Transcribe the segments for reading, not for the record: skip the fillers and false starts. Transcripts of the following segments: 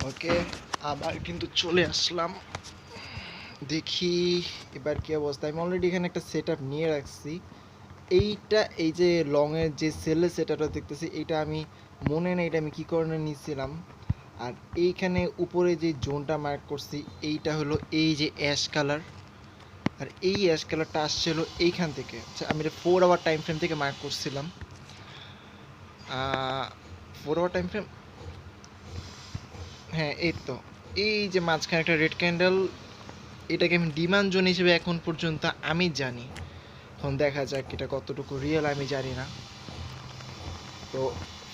ওকে, আবার কিন্তু চলে আসলাম। দেখি এবার কি অবস্থা। আমি অলরেডি এখানে একটা সেট আপ নিয়ে রাখছি। এইটা এই যে লং এর যে সেলের সেট আপটা দেখতেছি, এইটা আমি মনে নেই এটা আমি কি কারণে নিয়েছিলাম। আর এইখানে উপরে যে জোনটা মার্ক করছি এইটা হলো এই যে অ্যাশ কালার, আর এই অ্যাশ কালারটা আসছে হলো এইখান থেকে। আচ্ছা, আমি এটা 4 আওয়ার টাইম ফ্রেম থেকে মার্ক করছিলাম। 4 আওয়ার টাইম ফ্রেম, হ্যাঁ এই তো। এই যে মাঝখানে একটা রেড ক্যান্ডেল, এটাকে আমি ডিমান্ড জোন হিসেবে এখন পর্যন্ত আমি জানি। এখন দেখা যাক এটা কতটুকু রিয়েল আমি জানি না। তো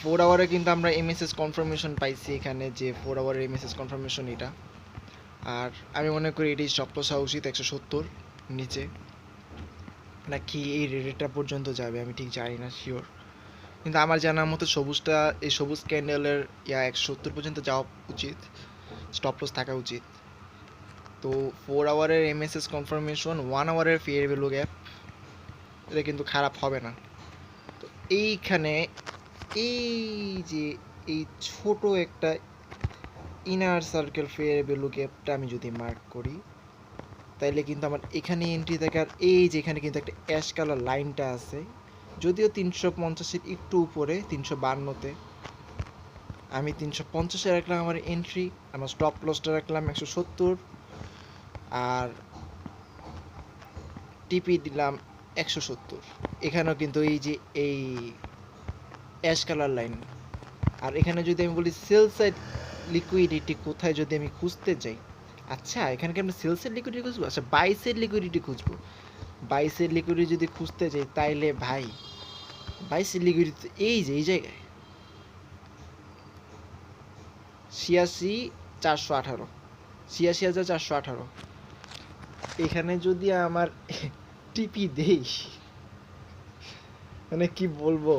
4 আওয়ারে কিন্তু আমরা এমএসএস কনফার্মেশন পাইছি এখানে, যে 4 আওয়ারের এমএসএস কনফার্মেশন এটা। আর আমি মনে করি এটি স্টপ লস হওয়া উচিত 170 নিচে, নাকি এই রেটটা পর্যন্ত যাবে আমি ঠিক জানি না শিওর। কিন্তু আমার জানার মতো সবুজটা, এই সবুজ ক্যান্ডেলের 170 পর্যন্ত যাওয়া উচিত, স্টপ লস থাকা উচিত। তো 4 আওয়ারের এমএসএস কনফার্মেশন, 1 আওয়ারের ফেয়ার ভ্যালু গ্যাপ, এটা কিন্তু খারাপ হবে না। তো এইখানে এই যে এই ছোট একটা ইনার সার্কেল ফেয়ার ভ্যালু গ্যাপটা আমি যদি মার্ক করি, তাইলে কিন্তু আমার এখানে এন্ট্রি থাকে। আর এই যে এখানে কিন্তু একটা অ্যাশ কালার লাইনটা আছে, যদিও 350-এর একটু উপরে, 352-তে। আমি 350-এ রাখলাম আমার এন্ট্রি, আমার স্টপ লসটা রাখলাম 170, আর টিপি দিলাম 170। এখানেও কিন্তু এই যে এই অ্যাশ কালার লাইন। আর এখানে যদি আমি বলি সেল সাইড লিকুইডিটি কোথায় যদি আমি খুঁজতে যাই, আচ্ছা এখানে কি আমরা সেল সাইড লিকুইডিটি খুঁজবো? আচ্ছা, বাই সাইড লিকুইডিটি খুঁজবো। বাই সাইড লিকুইডিটি যদি খুঁজতে যাই, তাইলে ভাই বাই সাইড লিকুইডিটি এই যে এই জায়গায় 86,418, 86,418। এখানে যদি আমার টিপি দেই, মানে কি বলবো,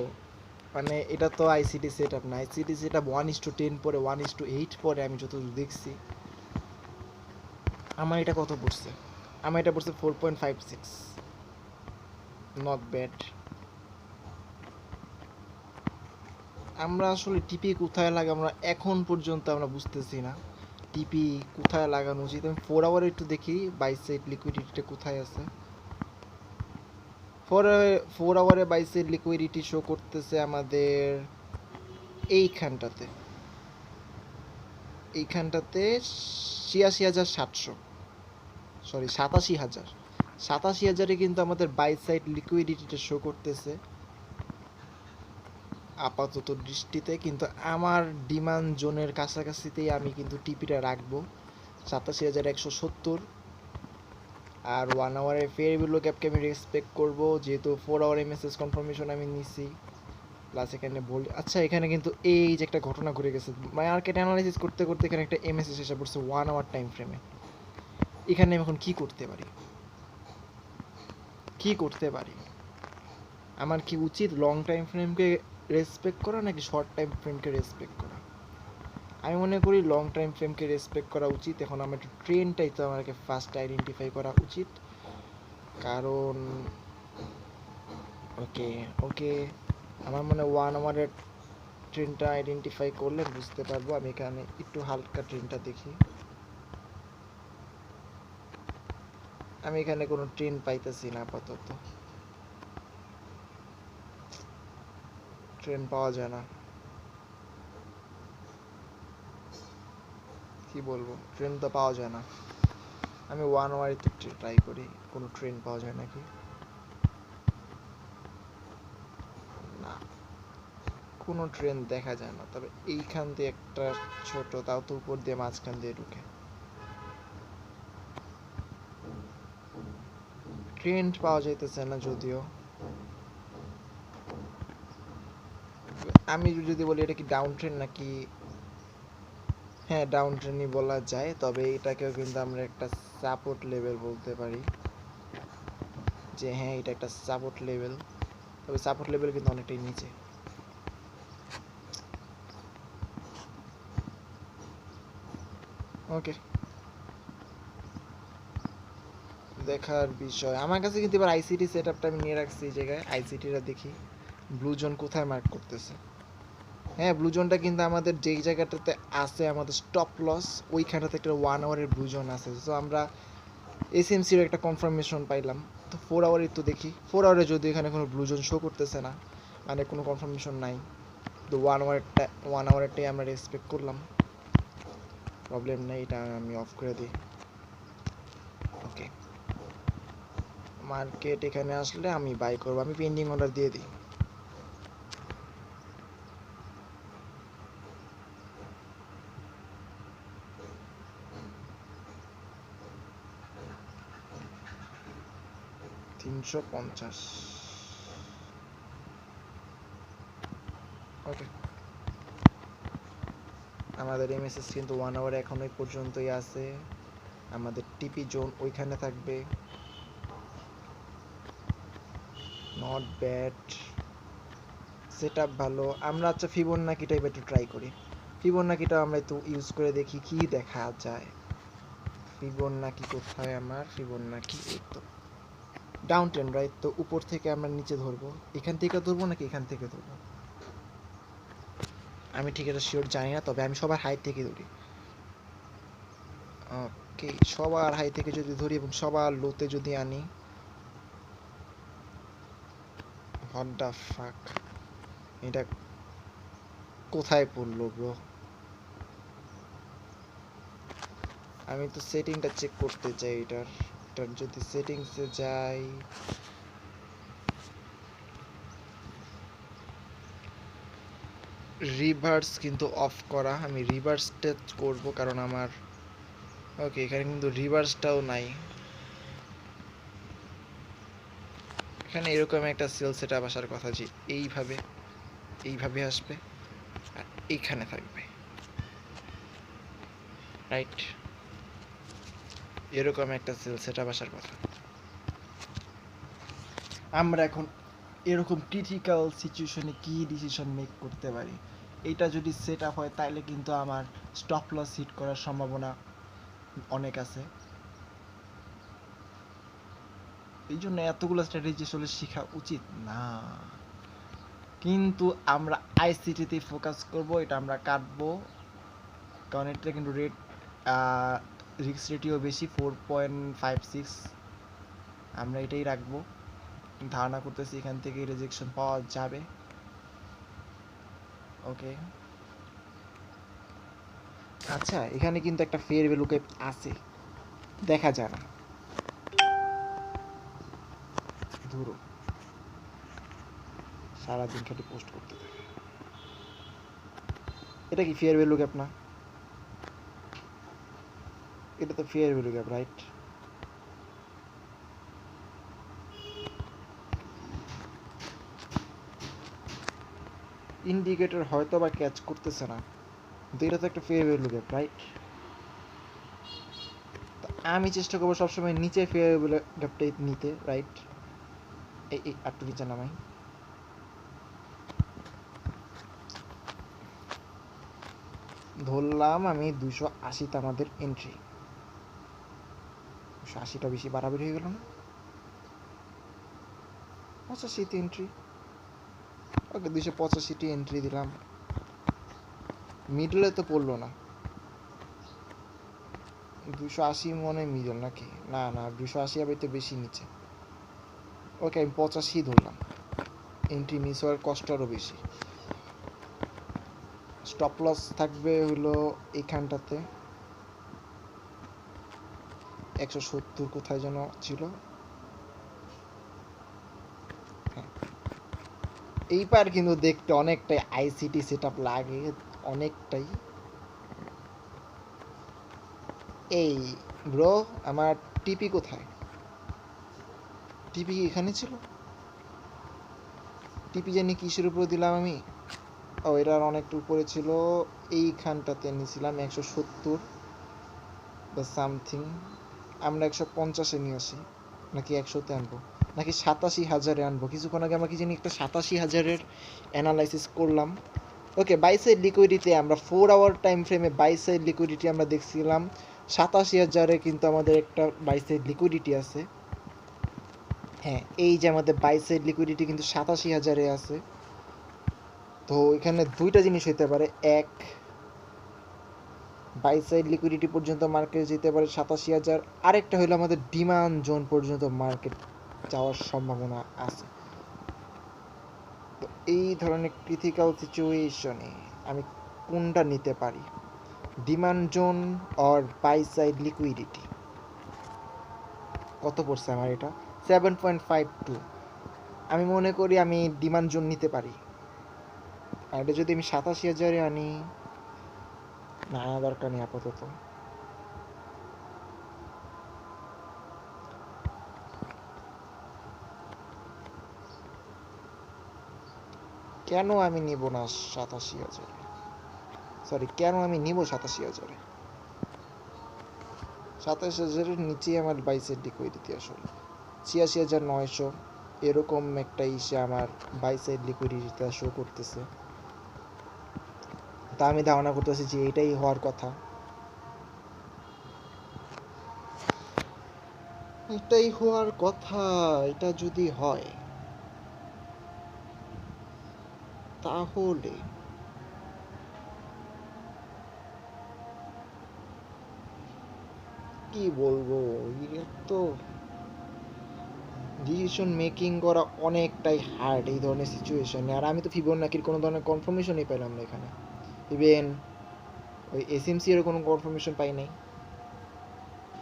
মানে এটা তো আইসিটি সেট আপ না। আইসিটি সেট আপ 1:10 পরে, 1:8 পরে আমি যতদূর দেখছি। আমার এটা কত পড়ছে? আমার এটা পড়ছে 4.56, নট ব্যাড। আমরা আসলে টিপি কোথায় লাগাবো আমরা এখন পর্যন্ত আমরা বুঝতেছি না। টিপি কোথায় লাগানো উচিত? আমি 4 আওয়ারে একটু দেখি বাই সাইড লিকুইডিটিটা কোথায় আছে। 4 আওয়ারে বাই সাইড লিকুইডিটি শো করতেছে আমাদের এইখানটাতে, এইখানটাতে 86,700, সরি 87,000, 87,000-এ কিন্তু আমাদের বাই সাইড লিকুইডিটিটা শো করতেছে আপাতত দৃষ্টিতে। কিন্তু আমার ডিমান্ড জোনের কাছাকাছিতেই আমি কিন্তু টিপিটা রাখবো 87,170। আর 1 আওয়ারের ফেয়ার ভ্যালু গ্যাপকে আমি রেসপেক্ট করবো, যেহেতু 4 আওয়ার এমএসএস কনফার্মেশন আমি নিছি। প্লাস এখানে বলি, আচ্ছা এখানে কিন্তু এই যে একটা ঘটনা ঘুরে গেছে, মার্কেট অ্যানালাইসিস করতে করতে এখানে একটা এমএসএস এসে পড়ছে 1 আওয়ার টাইম ফ্রেমে। এখানে আমি এখন কি করতে পারি? কি করতে পারি? আমার কি উচিত লং টাইম ফ্রেমকে রেসপেক্ট করা নাকি শর্ট টাইম ফ্রেমকে রেসপেক্ট করা? আমি মনে করি লং টাইম ফ্রেমকে রেসপেক্ট করা উচিত। এখন আমার একটু ট্রেনটাই তো আমাকে ফার্স্ট আইডেন্টিফাই করা উচিত, কারণ ওকে ওকে আমার মনে 1 আওয়ারের ট্রেনটা আইডেন্টিফাই করলে বুঝতে পারবো। আমি এখানে একটু হালকা ট্রেনটা দেখি। আমি এখানে কোনো ট্রেন পাইতেছি না আপাতত, ট্রেন পাওয়া যায় না। কি বলবো, ট্রেন তো পাওয়া যায় না। আমি 1 আওয়ারে তো ট্রাই করি, কোনো ট্রেন পাওয়া যায় নাকি। না, কোনো ট্রেন দেখা যায় না। তবে এইখান দিয়ে একটা ছোট, তাও তো উপর দিয়ে মাঝখান দিয়ে ঢুকে, ট্রেন পাওয়া যাইতেছে না যদিও। আমি যদি বলি এটা কি ডাউন ট্রেন নাকি, হ্যাঁ ডাউন ট্রেনই বলা যায়। তবে এটাকেও কিন্তু আমরা একটা সাপোর্ট লেভেল বলতে পারি, যে হ্যাঁ এটা একটা সাপোর্ট লেভেল। তবে সাপোর্ট লেভেল কিন্তু অনেকটাই নিচে। ওকে, দেখার বিষয়। আমার কাছে কিন্তু এবার আইসিটি সেট আপটা আমি নিয়ে রাখছি এই জায়গায়। আইসিটিটা দেখি ব্লু জোন কোথায় মার্ক করতেছে। হ্যাঁ, ব্লু জোনটা কিন্তু আমাদের যেই জায়গাটাতে আছে আমাদের স্টপ লস, ওইখানটাতে একটা 1 আওয়ারের ব্লু জোন আছে। সো আমরা এসএমসির একটা কনফার্মেশন পাইলাম। তো 4 আওয়ারের তো দেখি 4 আওয়ারে যদি এখানে কোনো ব্লু জোন শো করতেছে না, মানে কোনো কনফার্মেশন নাই, তো 1 আওয়ারটাই আমরা রেসপেক্ট করলাম, প্রবলেম নেই। এটা আমি অফ করে দিই। ওকে, মার্কেট এখানে আসলে আমি বাই করবো, আমি পেন্ডিং অর্ডার দিয়ে দিই। $350। ওকে, আমাদের এমএসএস কিন্তু 1 আওয়ার এখনো পর্যন্তই আছে। আমাদের টিপি জোন ওইখানে থাকবে। নট ব্যাড, সেট আপ ভালো। আমরা আচ্ছা ফিবোনাকিটা এবার একটু ট্রাই করি। ফিবোনাকিটা আমরা একটু ইউজ করে দেখি কি দেখা যায়। ফিবোনাকি কোথায় আমার? ফিবোনাকি এই তো ডাউন ট্রেন্ড, রাইট? তো উপর থেকে আমরা নিচে ধরবো, এখান থেকে ধরবো নাকি এখান থেকে ধরবো আমি ঠিক এটা শিওর জানি না, তবে আমি সবার হাই থেকে ধরি। ওকে, সবার হাই থেকে যদি ধরি এবং সবার লোতে যদি আনি, হোয়াট দ্য ফাক, এটা কোথায় পড়লো ব্রো? আমি তো সেটিংটা চেক করতে চাই এটার যদি সেটিংসে যাই, রিভার্স কিন্তু অফ করা। আমি রিভার্স টেস্ট করব কারণ আমার ওকে এখানে কিন্তু রিভার্সটাও নাই। এখানে এরকম একটা সেল সেটআপ আসার কথা যে এইভাবে আসবে আর এইখানে থাকবে, রাইট? এরকম একটা সেল সেটআপ আসার কথা। আমরা এখন এরকম ক্রিটিক্যাল সিচুয়েশনে কি ডিসিশন মেক করতে পারি? এইটা যদি সেট আপ হয় তাহলে কিন্তু আমার স্টপ লস হিট করার সম্ভাবনা অনেক আছে। এই জন্য এতগুলো স্ট্র্যাটেজি আসলে শেখা উচিত না, কিন্তু আমরা আইসিটিতে ফোকাস করব। এটা আমরা কাটবো কারণ এটা কিন্তু রেট রিস্ক রেটিও বেশি, 4.56। আমরা এটাই রাখবো, ধারণা করতেছি এখান থেকে রিজেকশন পাওয়া যাবে। ওকে, আচ্ছা এখানে কিন্তু একটা ফেয়ার ভ্যালু গ্যাপ আছে, দেখা যায় না। ধরো সারাদিন খালি পোস্ট করতে থাকে, এটা কি ফেয়ার ভ্যালু গ্যাপ না? এটা তো fair value gap, right? Indicator হয়তো বা ক্যাচ করতেছে না, কিন্তু এটা তো একটা ফেয়ার ভ্যালু গ্যাপ, রাইট? আমি চেষ্টা করবো সবসময় নিচে ফেয়ার ভ্যালু গ্যাপটা নিতে, রাইট? এই একটু নিচে নামাই। ধরলাম আমি 280তে আমাদের এন্ট্রি। 280টা বেশি বাড়াবাড়ি হয়ে গেল না? 85তে এন্ট্রি। ওকে, 285টি এন্ট্রি দিলাম। মিডলে তো পড়লো না। 280 মনে হয় মিডল নাকি? না না, 280 আবার তো বেশি নিচে। ওকে, আমি 85 ধরলাম। এন্ট্রি মিস হওয়ার কষ্ট আরও বেশি। স্টপ লস থাকবে হলো এইখানটাতে 170 কোথায় যেন ছিল। হ্যাঁ, এইবার কিন্তু দেখতে অনেকটাই আইসিটি সেট আপ লাগে, অনেকটাই। এই ব্রো, আমার টিপি কোথায়? টিপি এখানে ছিল? টিপি জানি কিসের উপর দিলাম আমি? ও, এটার অনেকটা উপরে ছিল, এইখানটাতে নিয়েছিলাম 170 বা সামথিং। আমরা 150-এ নিয়ে আসি নাকি 100-তে আনবো নাকি 87,000-এ আনবো? কিছুক্ষণ আগে আমরা কি জানি একটা 87,000-এর অ্যানালাইসিস করলাম। ওকে, বাই সাইড লিকুইডিটি আমরা 4 আওয়ার টাইম ফ্রেমে বাই সাইড লিকুইডিটি আমরা দেখছিলাম 87,000-এ, কিন্তু আমাদের একটা বাই সাইড লিকুইডিটি আছে। হ্যাঁ, এই যে আমাদের বাই সাইড লিকুইডিটি কিন্তু 87,000-এ আছে। তো এখানে দুইটা জিনিস হইতে পারে, এক বাই সাইড লিকুইডিটি পর্যন্ত মার্কেট যেতে পারে 87,000, আরেকটা হলো আমাদের ডিমান্ড জোন পর্যন্ত মার্কেট যাওয়ার সম্ভাবনা আছে। তো এই ধরনের ক্রিটিক্যাল সিচুয়েশনে আমি কোনটা নিতে পারি, demand zone or buy side liquidity? কত পড়ছে আমার এটা? 7.52। আমি মনে করি আমি ডিমান্ড জোন নিতে পারি। আর এটা যদি আমি 87,000-এ আনি, না আনা দরকার নেই আপাতত। কেন আমি নিব না 87,000-এ? সরি, কেন আমি নিব 87,000-এ? 27,000-এর নিচে আমার বাইসের লিকুইডিটি আসলে 86,900 এরকম একটা ইসে আমার বাইসের লিকুইডিটিটা শো করতেছে। তা আমি ধারণা করতেছি যে এটাই হওয়ার কথা, এটাই হওয়ার কথা। এটা যদি হয় তাহলে কি বলবো, এটা তো ডিসিশন মেকিং করা অনেকটাই হার্ড এই ধরনের সিচুয়েশনে। আর আমি তো ফিবোনাকির কোনো ধরনের কনফার্মেশনই পেলাম না এখানে। ইভেন ওই এসএমসি এর কোনো কনফার্মেশন পাই নাই,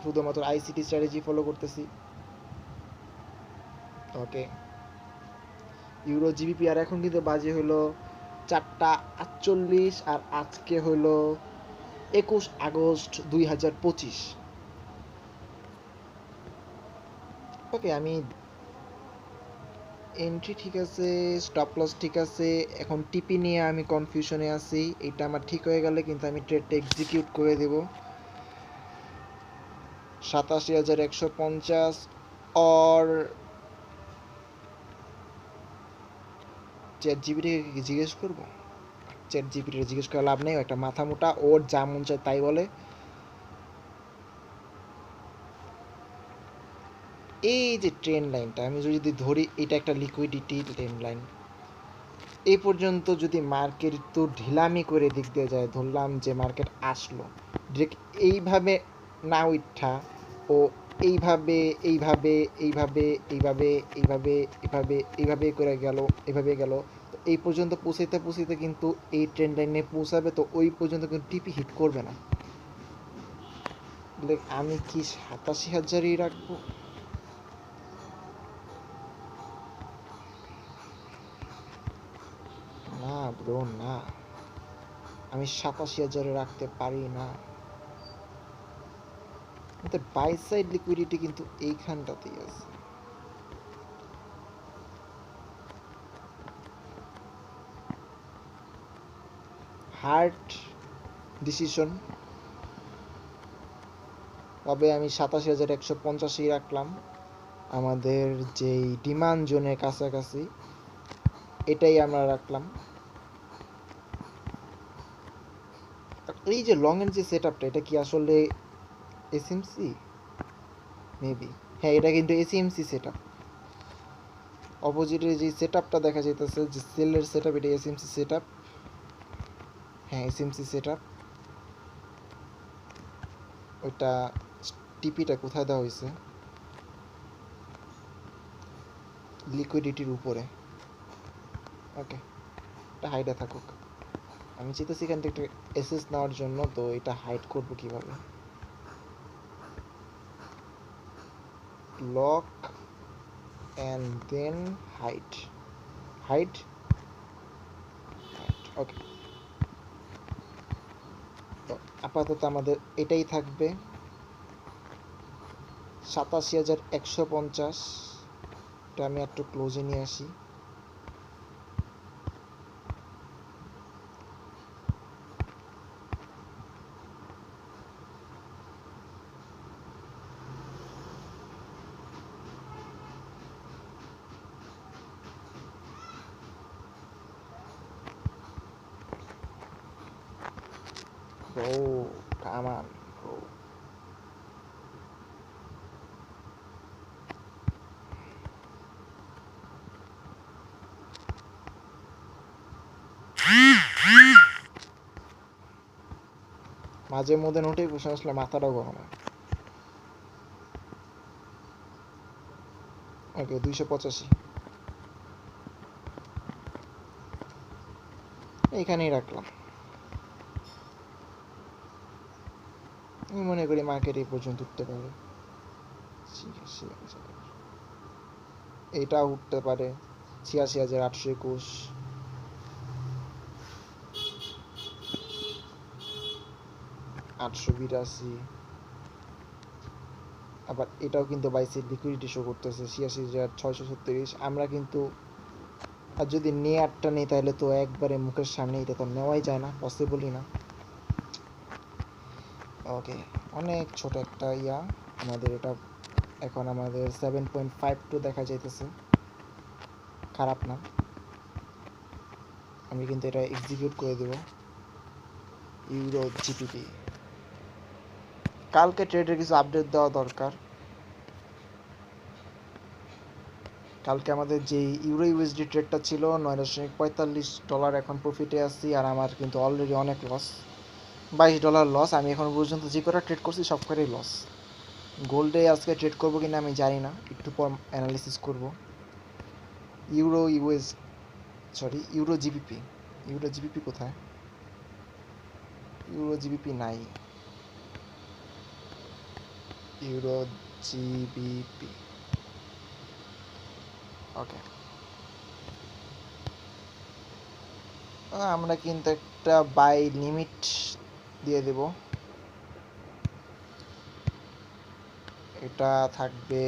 শুধুমাত্র আইসিটি স্ট্র্যাটেজি ফলো করতেছি। ওকে, ইউরো জিবিপি আর এখন কিন্তু বাজে হলো 4টা 48, আর আজকে হলো 21 আগস্ট 2025। ওকে, আমি এন্ট্রি ঠিক আছে, স্টপ লস ঠিক আছে, এখন টিপি নিয়ে আমি কনফিউশনে আছি। এটা আমার ঠিক হয়ে গেলে কিন্তু আমি ট্রেডটা এক্সিকিউট করে দেব। 87,150 অর চ্যাট জিপিটিকে জিজ্ঞেস করবো। চ্যাট জিপিটিকে জিজ্ঞেস করে লাভ নেই, একটা মাথা মোটা, ওর যা মন চায় তাই বলে। এই যে ট্রেন লাইনটা আমি যদি ধরি, এটা একটা লিকুইডিটি ট্রেন লাইন। এই পর্যন্ত যদি মার্কেট তো ঢিলামি করে দিক দিয়ে যায়, ধরলাম যে মার্কেট আসলো ডিরেক্ট এইভাবে না উঠা, ও এইভাবে এইভাবে এইভাবে এইভাবে এইভাবে এইভাবে এইভাবে করে গেল, এভাবে গেল, তো এই পর্যন্ত পৌঁছাইতে পৌঁছাইতে কিন্তু এই ট্রেন লাইনে পৌঁছাবে, তো ওই পর্যন্ত কিন্তু টিপি হিট করবে না। আমি কি 87,000-ই রাখবো? না ব্রো, না, আমি 87,000-এ রাখতে পারি না। বাই সাইড লিকুইডিটি কিন্তু এইখানটাতেই আছে। হার্ড ডিসিশন, তবে আমি 87,150-ই রাখলাম। আমাদের যেই ডিমান্ড জোনের কাছাকাছি এটাই আমরা রাখলাম। এই যে লং এর যে সেট আপটা, এটা কি আসলে এসএমসি? মেবি, হ্যাঁ, এটা কিন্তু এসএমসি সেট আপ। অপোজিটে যে সেট আপটা দেখা যাইতেছে, যে সেলের সেট আপ, এটা এসএমসি সেট আপ। হ্যাঁ, এসএমসি সেট আপ। ওইটা টিপিটা কোথায় দেওয়া হয়েছে? লিকুইডিটির উপরে। ওকে, এটা হাইডে থাকুক। আমি চাইতেছি এখান থেকে এসএস নেওয়ার জন্য, তো এটা হাইড করবো কিভাবে? Lock and then hide, hide, okay. তো আপাতত আমাদের এটাই থাকবে, 87,150। এটা আমি একটু ক্লোজে নিয়ে আসি। Bro, come on, bro. মাঝে মধ্যে নোটিফিকেশন আসলে মাথাটাও গরম হয়। ওকে 285 এইখানেই রাখলাম। আমি মনে করি মার্কেট এই পর্যন্ত উঠতে পারে, এটা উঠতে পারে 86,821, 882, আবার এটাও কিন্তু বাইসের লিকুইডিটি শো করতেছে 86,637। আমরা কিন্তু আর যদি নেয়ারটা নেই তাহলে তো একবারে মুখের সামনে, এটা তো নেওয়াই যায় না, পসিবলই না। ওকে, অনেক ছোট একটা আমাদের এটা এখন আমাদের 7.52 দেখা যাইতেছে, খারাপ না। আমি কিন্তু এটা এক্সিকিউট করে দেব। ইউরো জিপিপি, কালকে ট্রেডের কিছু আপডেট দেওয়া দরকার। কালকে আমাদের যে ইউরো ইউএসডি ট্রেডটা ছিল $9.45, এখন প্রফিটে আসছি, আর আমার কিন্তু অলরেডি অনেক লস, $22 লস। আমি এখন পর্যন্ত যে কটা ট্রেড করছি সব কটাই লস। গোল্ডে আজকে ট্রেড করবো কিনা আমি জানি না, একটু পর অ্যানালিসিস করব। ইউরো জিবিপি, ইউরো জিবিপি কোথায়? ইউরো জিবিপি নাই, ইউরো জিবিপি। ওকে, আমরা কিন্তু একটা বাই লিমিট দিয়ে দেব, এটা থাকবে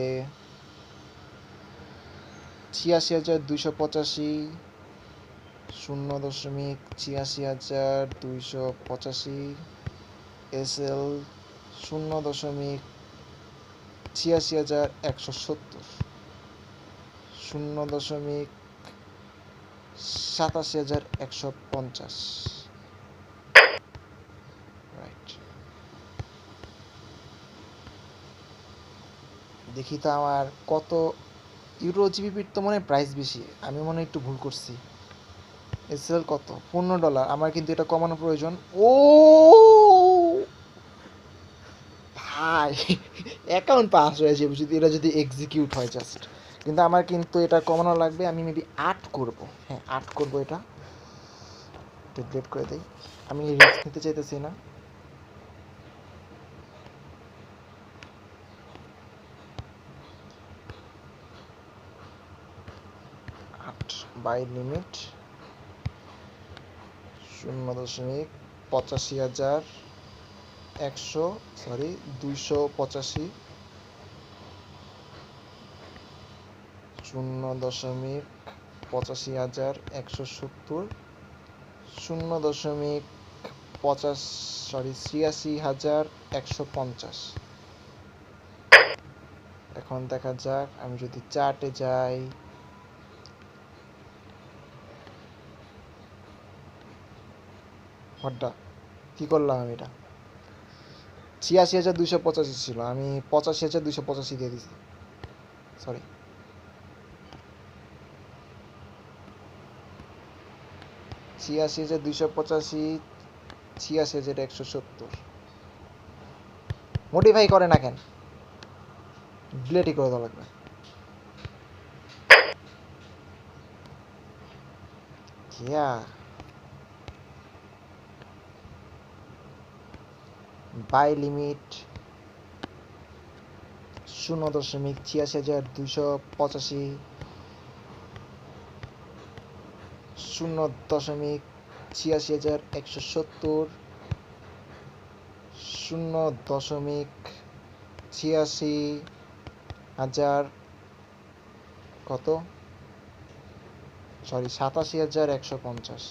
86,285, 0.86,285, এসএল 0.86,170, 0.87,150। রাইট, দেখি তো আমার কত। ইউরো জিবিপির তো মনে হয় প্রাইস বেশি, আমি মনে হয় একটু ভুল করছি। এসএল কত? $15। আমার কিন্তু এটা কমানো প্রয়োজন। ও ভাই, অ্যাকাউন্ট পাস হয়ে যাবে যদি এটা যদি এক্সিকিউট হয় জাস্ট, কিন্তু আমার কিন্তু এটা কমানো লাগবে। আমি মেবি 8 করব, হ্যাঁ 8 করব। এটা ডিলিট করে দেই, আমি রিস্ক নিতে চাইতেছি না। 8 বাই লিমিট 0.85,100, সরি 285, 0.85,170, 83,150। এখন দেখা যাক, আমি যদি চার্টে যাই, হড্ডা কি করলাম আমি? এটা 86,285 ছিল, আমি 85,285 দিয়ে দিছি। সরি, 86,285, 86,170। মডিফাই করে না কেন? ডিলেটই করে দেওয়া লাগবে। বাই লিমিট 0.86,285, 0.86,170, 0.86,000 কত, সরি 87,150।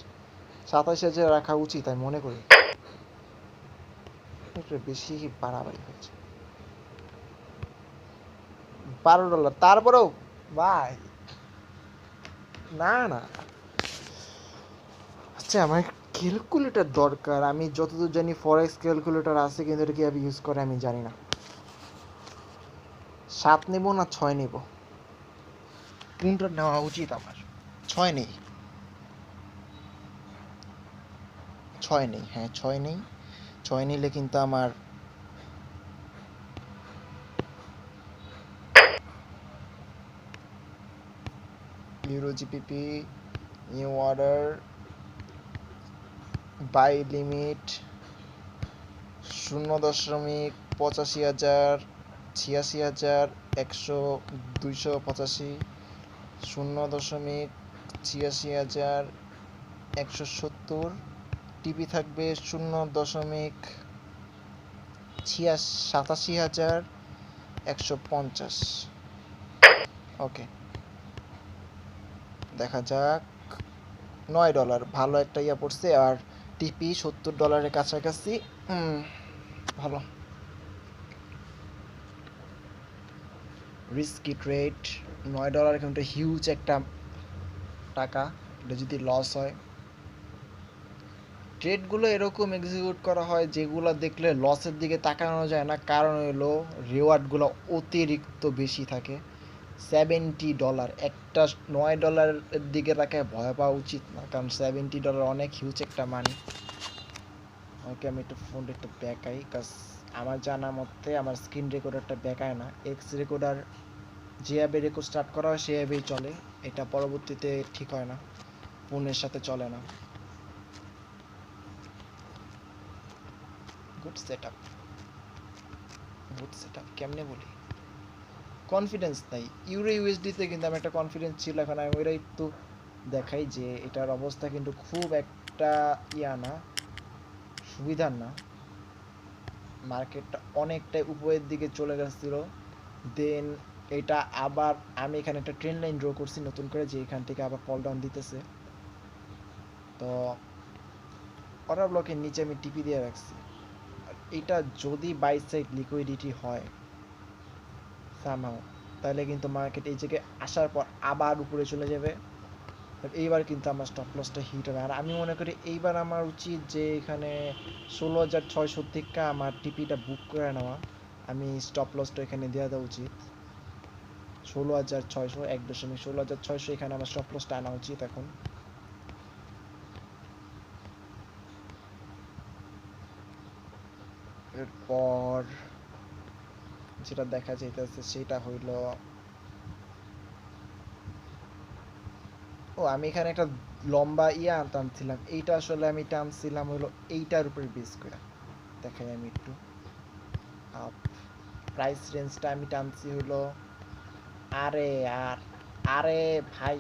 87,000 রাখা উচিত আমি মনে করি, একটু বেশি বাড়াবাড়ি হচ্ছে। $12, তারপরেও ভাই না না। আচ্ছা, আমার ক্যালকুলেটর দরকার। আমি যতদূর জানি ফরেক্স ক্যালকুলেটর আছে, কিন্তু এটা কীভাবে ইউজ করে আমি জানি না। 7 নেব না 6 নেব, কোনটা নেওয়া উচিত আমার? 6 নেই, 6 নেই, হ্যাঁ 6 নেই। ছয় নিলে কিন্তু আমার euro GBP new order buy limit 0.85,000 86,100 285 0.86,170 টিপি থাকবে 0.87,150 ওকে দেখা যাক $9 ভালো একটা ইয়া পড়ছে আর টিপি $70 কাছাকাছি ভালো রিস্কি ট্রেড $9 কিন্তু হিউজ একটা টাকা এটা যদি লস হয় ট্রেডগুলো এরকম এক্সিকিউট করা হয় যেগুলো দেখলে লসের দিকে তাকানো যায় না কারণ হলো রিওয়ার্ডগুলো অতিরিক্ত বেশি থাকে $70 একটা $9 দিকে তাকায় ভয় পাওয়া উচিত না কারণ $70 অনেক হিউজ একটা মানি ওকে আমি একটু ফোনটা একটু ব্যাকাই কাজ আমার জানা মতে আমার স্ক্রিন রেকর্ডারটা ব্যাকায় না এক্স রেকর্ডার যে অ্যাপে রেকর্ড স্টার্ট করা হয় সেই অ্যাপেই চলে এটা পরবর্তীতে ঠিক হয় না ফোনের সাথে চলে না গুড সেটআপ কেমনে বলি কনফিডেন্স নাই ইউরো ইউএসডিতে কিন্তু আমার একটা কনফিডেন্স ছিল এখন আমি ওইটা একটু দেখাই যে এটার অবস্থা কিন্তু খুব একটা ইয়া না সুবিধার না মার্কেটটা অনেকটাই উপরের দিকে চলে গেছিল দেন এটা আবার আমি এখানে একটা ট্রেন লাইন ড্র করছি নতুন করে যে এখান থেকে আবার ফল ডাউন দিতেছে তো অর্ডার ব্লকের নিচে আমি টিপি দিয়ে রাখছি এটা যদি বাই সাইড লিকুইডিটি হয় সামহাও তাহলে কিন্তু মার্কেট এই জায়গায় আসার পর আবার উপরে চলে যাবে এইবার কিন্তু আমার স্টপ লসটা হিট হবে আর আমি মনে করি এইবার আমার উচিত যে এখানে 16,600 থেকে আমার টিপিটা বুক করে নেওয়া আমি স্টপ লসটা এখানে দেওয়া উচিত 16,600 1.16,600 এখানে আমার স্টপ লসটা আনা উচিত এখন এরপর যেটা দেখা যাইতেছে সেটা হইল ও আমি এখানে একটা লম্বা ইয়া টানছিলাম এইটা আসলে আমি টানছিলাম হলো এইটার উপর বেস করে দেখাই আমি একটু প্রাইস রেঞ্জটা আমি টানছি হলো আরে ভাই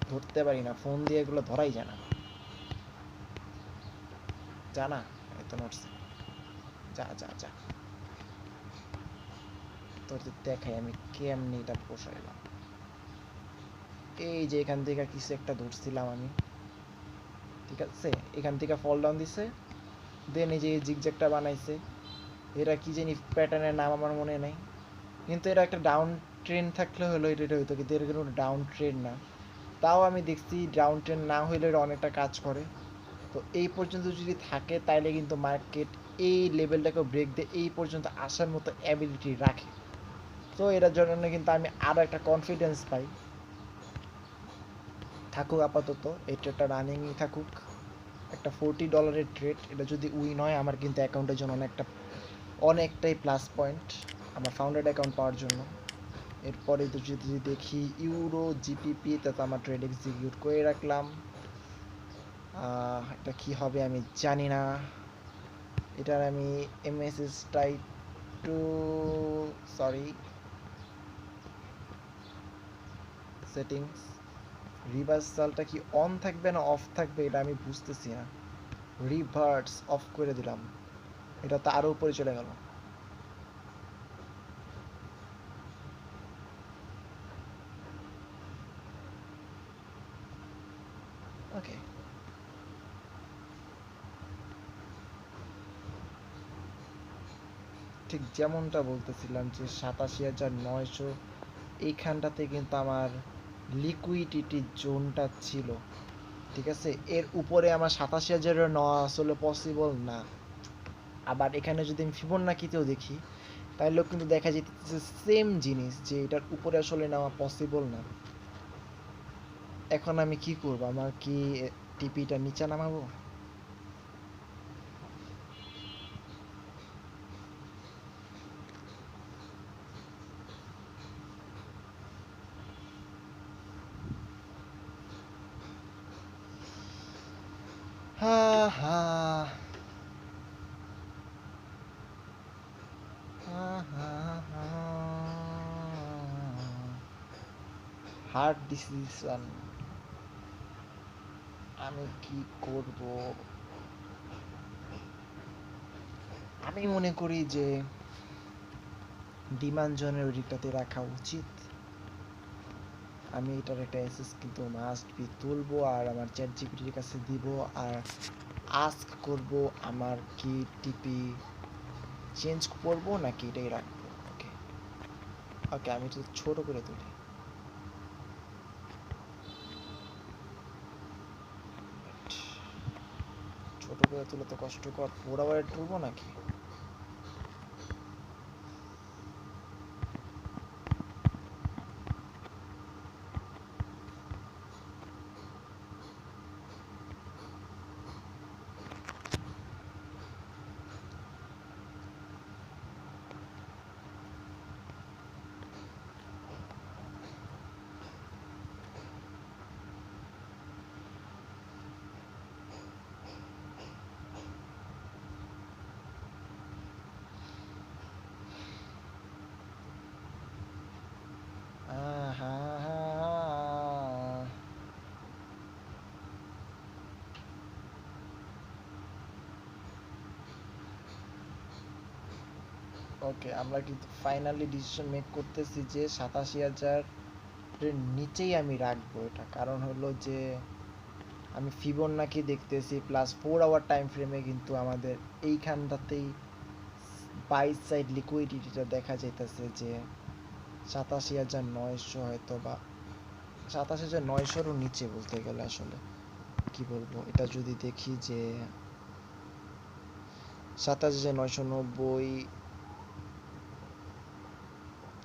ধরতে পারি না ফোন দিয়ে এগুলো ধরাই জানা জানা এত নড়ছে যা যা যা তোর দেখাই আমি কেমনি এটা বসাইলাম এই যে এখান থেকে কিছু একটা ধরছিলাম আমি ঠিক আছে এখান থেকে ফল ডাউন দিছে দেন এই যে জিগজ্যাগটা বানাইছে এরা কি জানি প্যাটার্নের নাম আমার মনে নেই কিন্তু এরা একটা ডাউন ট্রেন্ড থাকলে হলো এটা হইতো কিন্তু এর কোনো ডাউন ট্রেন্ড না তাও আমি দেখছি ডাউন ট্রেন্ড না হইলে এটা অনেকটা কাজ করে তো এই পর্যন্ত যদি থাকে তাইলে কিন্তু মার্কেট এই লেভেলটাকে ব্রেক দিয়ে এই পর্যন্ত আসার মতো অ্যাবিলিটি রাখে তো এটার জন্য কিন্তু আমি আরও একটা কনফিডেন্স পাই থাকুক আপাতত এই ট্রেডটা রানিংই থাকুক একটা $40 ট্রেড এটা যদি উইন হয় আমার কিন্তু অ্যাকাউন্টের জন্য অনেকটাই প্লাস পয়েন্ট আমার ফাউন্ডেড অ্যাকাউন্ট পাওয়ার জন্য এরপরে তো যদি দেখি ইউরো জিপিপি তাতে আমার ট্রেড এক্সিকিউট করে রাখলাম এটা কি হবে আমি জানি না এটার আমি এমএসএসটা একটু সরি সেটিংস রিভার্সালটা কি অন থাকবে না অফ থাকবে এটা আমি বুঝতেছি না রিভার্স অফ করে দিলাম এটা তো আরও উপরে চলে গেল ওকে ঠিক যেমনটা বলতেছিলাম যে 87,900 এইখানটাতে কিন্তু আমার লিকুইডিটি জোনটা ছিল ঠিক আছে এর উপরে আমার 87,000 নেওয়া আসলে পসিবল না আবার এখানে যদি আমি ফিবোনাকিতেও দেখি তাহলেও কিন্তু দেখা যেতেছে সেম জিনিস যে এটার উপরে আসলে নেওয়া পসিবল না এখন আমি কি করব? আমার কি টিপিটা নিচে নামাবো? হা হা হা হা হা হার্ট ডিসিশন। আমি কি করব? আমি মনে করি যে ডিমান্ড জোনের ওইটাতে রাখা উচিত। আমি এটার একটা এসএস কিন্তু মাস্ট বি তুলবো আর আমার চ্যাট জিপিটির কাছে দিব আর আস্ক করব আমার কি টিপি চেঞ্জ করব নাকি এটাই রাখবো। ওকে ওকে, আমি একটু ছোট করে তুলি। ছোট করে তুলে তো কষ্টকর, পুরো আবার তুলবো নাকি? আহা ওকে, আমরা কিন্তু ফাইনালি ডিসিশন মেক করতেছি যে 87,000 এর নিচেই আমি রাখবো এটা। কারণ হলো যে আমি ফিবোনাকি দেখতেছি প্লাস 4 আওয়ার টাইম ফ্রেমে কিন্তু আমাদের এইখানটাতেই বাই সাইড লিকুইডিটিটা দেখা যাইতেছে যে 87,900 হয়তো বা 27,900-ও নিচে বলতে গেলে। আসলে কি বলবো, এটা যদি দেখি যে 27,990,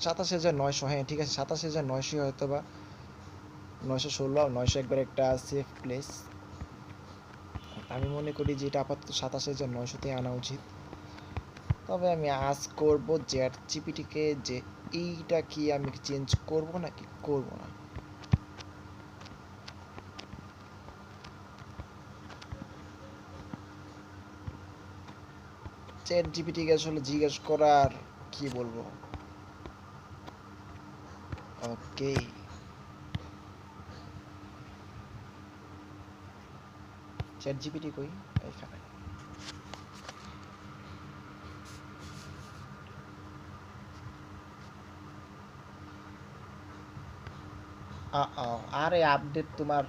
27,900, হ্যাঁ ঠিক আছে 27,900 হয়তো বা 916, 900 একবার একটা সেফ প্লেস। আমি মনে করি যে এটা আপাতত 27,900-তেই আনা উচিত। তবে আমি আজ করব চ্যাট জিপিটিকে যে এইটা কি আমি চেঞ্জ করব নাকি করব না। চ্যাট জিপিটিকে আসলে জিজ্ঞেস করার কি বলবো। ওকে, চ্যাট জিপিটি কই? এখানে। আরে আপডেট তোমার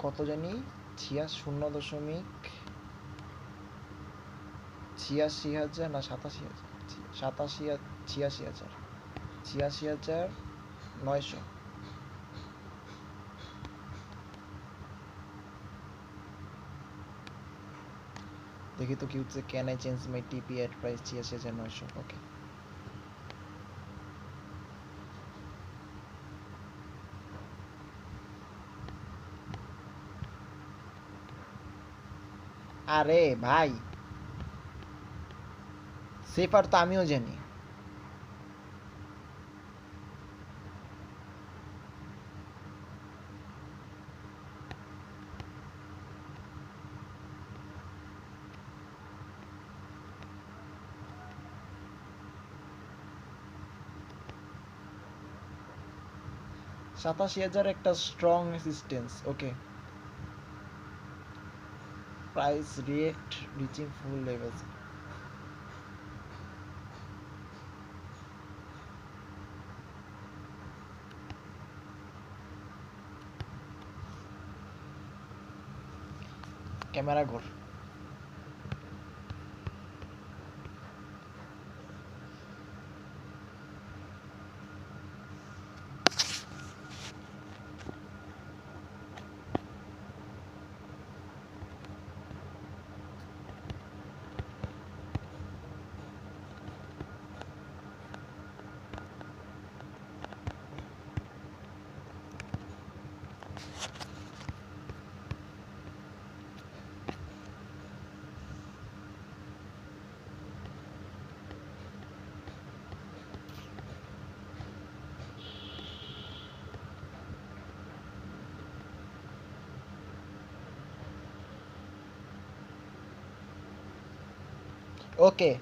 কত জানি 0.86,000 না 87,000, 86,900। দেখি তো কি হচ্ছে। ক্যান আই চেঞ্জ মাই টিপি এট প্রাইস 86,900। ওকে, আরে ভাই সেফার তো আমিও জানি। সাতাশি হাজার একটা স্ট্রং রেসিস্টেন্স। ওকে, প্রাইস রিয়েক্ট রিচিং ফুল লেভেলস। ক্যামেরা ঘোর। ওকে,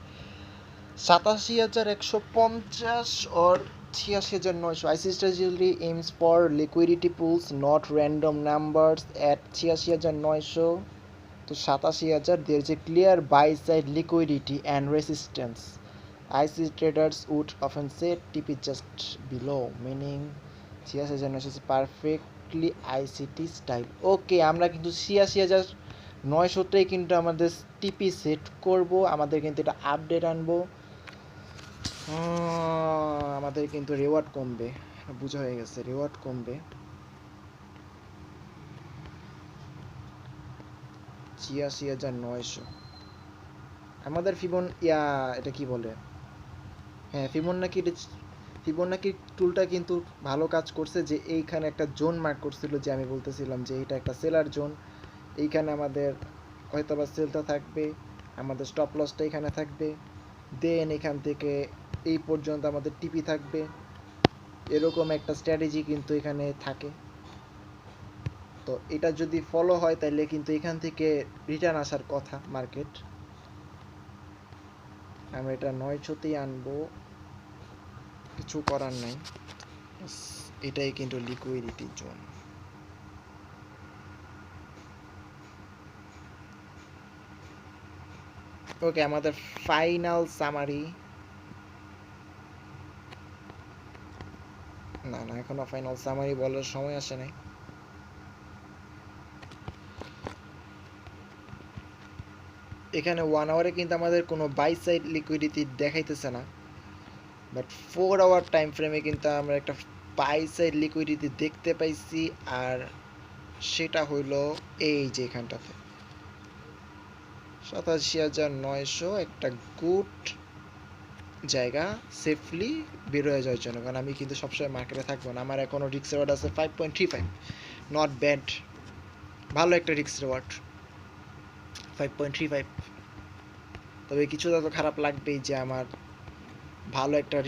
87,150 or 86,900. IC strategy aims for liquidity pools, not random numbers at 86,900 to 87,000. There is a clear buy side liquidity and resistance. IC traders would often say TP just below, meaning 86,900 is perfectly ICT style. ওকে, আমরা কিন্তু 86,900তেই কিন্তু আমাদের টিপি set করব, আমাদের কিন্তু এটা update আনবো। আমাদের কিন্তু রিওয়ার্ড কমবে, বোঝা হয়ে গেছে, রিওয়ার্ড কমবে। 86,900 আমাদের এটা কি বলে, হ্যাঁ ফিবোনাকি টুলটা কিন্তু ভালো কাজ করছে, যে এইখানে একটা জোন মার্ক করছিল, যে আমি বলতেছিলাম যে এইটা একটা সেলার জোন, এইখানে আমাদের হয়তো বা সেলটা থাকবে, আমাদের স্টপ লসটা এখানে থাকবে, দেন এখান থেকে এই পর্যন্ত আমাদের টিপি থাকবে, এরকম একটা স্ট্র্যাটেজি কিন্তু এখানে থাকে। তো এটা যদি ফলো হয় তাহলে কিন্তু এখান থেকে রিটার্ন আসার কথা মার্কেট। আমরা এটা 900তেই আনবো, কিছু করার নাই, এটাই কিন্তু লিকুইডিটি জোন। ওকে, আমাদের ফাইনাল সামারি, না এখনো ফাইনাল সামারি বলার সময় আসে নাই। এখানে 1 আওয়ারে কিন্তু আমাদের কোনো বাই সাইড লিকুইডিটি দেখাইতেছে না, বাট 4 আওয়ার টাইম ফ্রেমে কিন্তু আমরা একটা বাই সাইড লিকুইডিটি দেখতে পাইছি, আর সেটা হইল এই যে এখানটাতে 87,900, একটা গুড জায়গা সেফলি বের হয়ে যাওয়ার জন্য, কারণ আমি কিন্তু সবসময় মার্কেটে থাকবো না। আমার এখনও রিস্ক রেওয়ার্ড আছে 5.35, নট ব্যাড, ভালো একটা রিস্ক রেওয়ার্ড 5.35। তবে কিছুটা তো খারাপ লাগবেই যে আমার ভালো একটা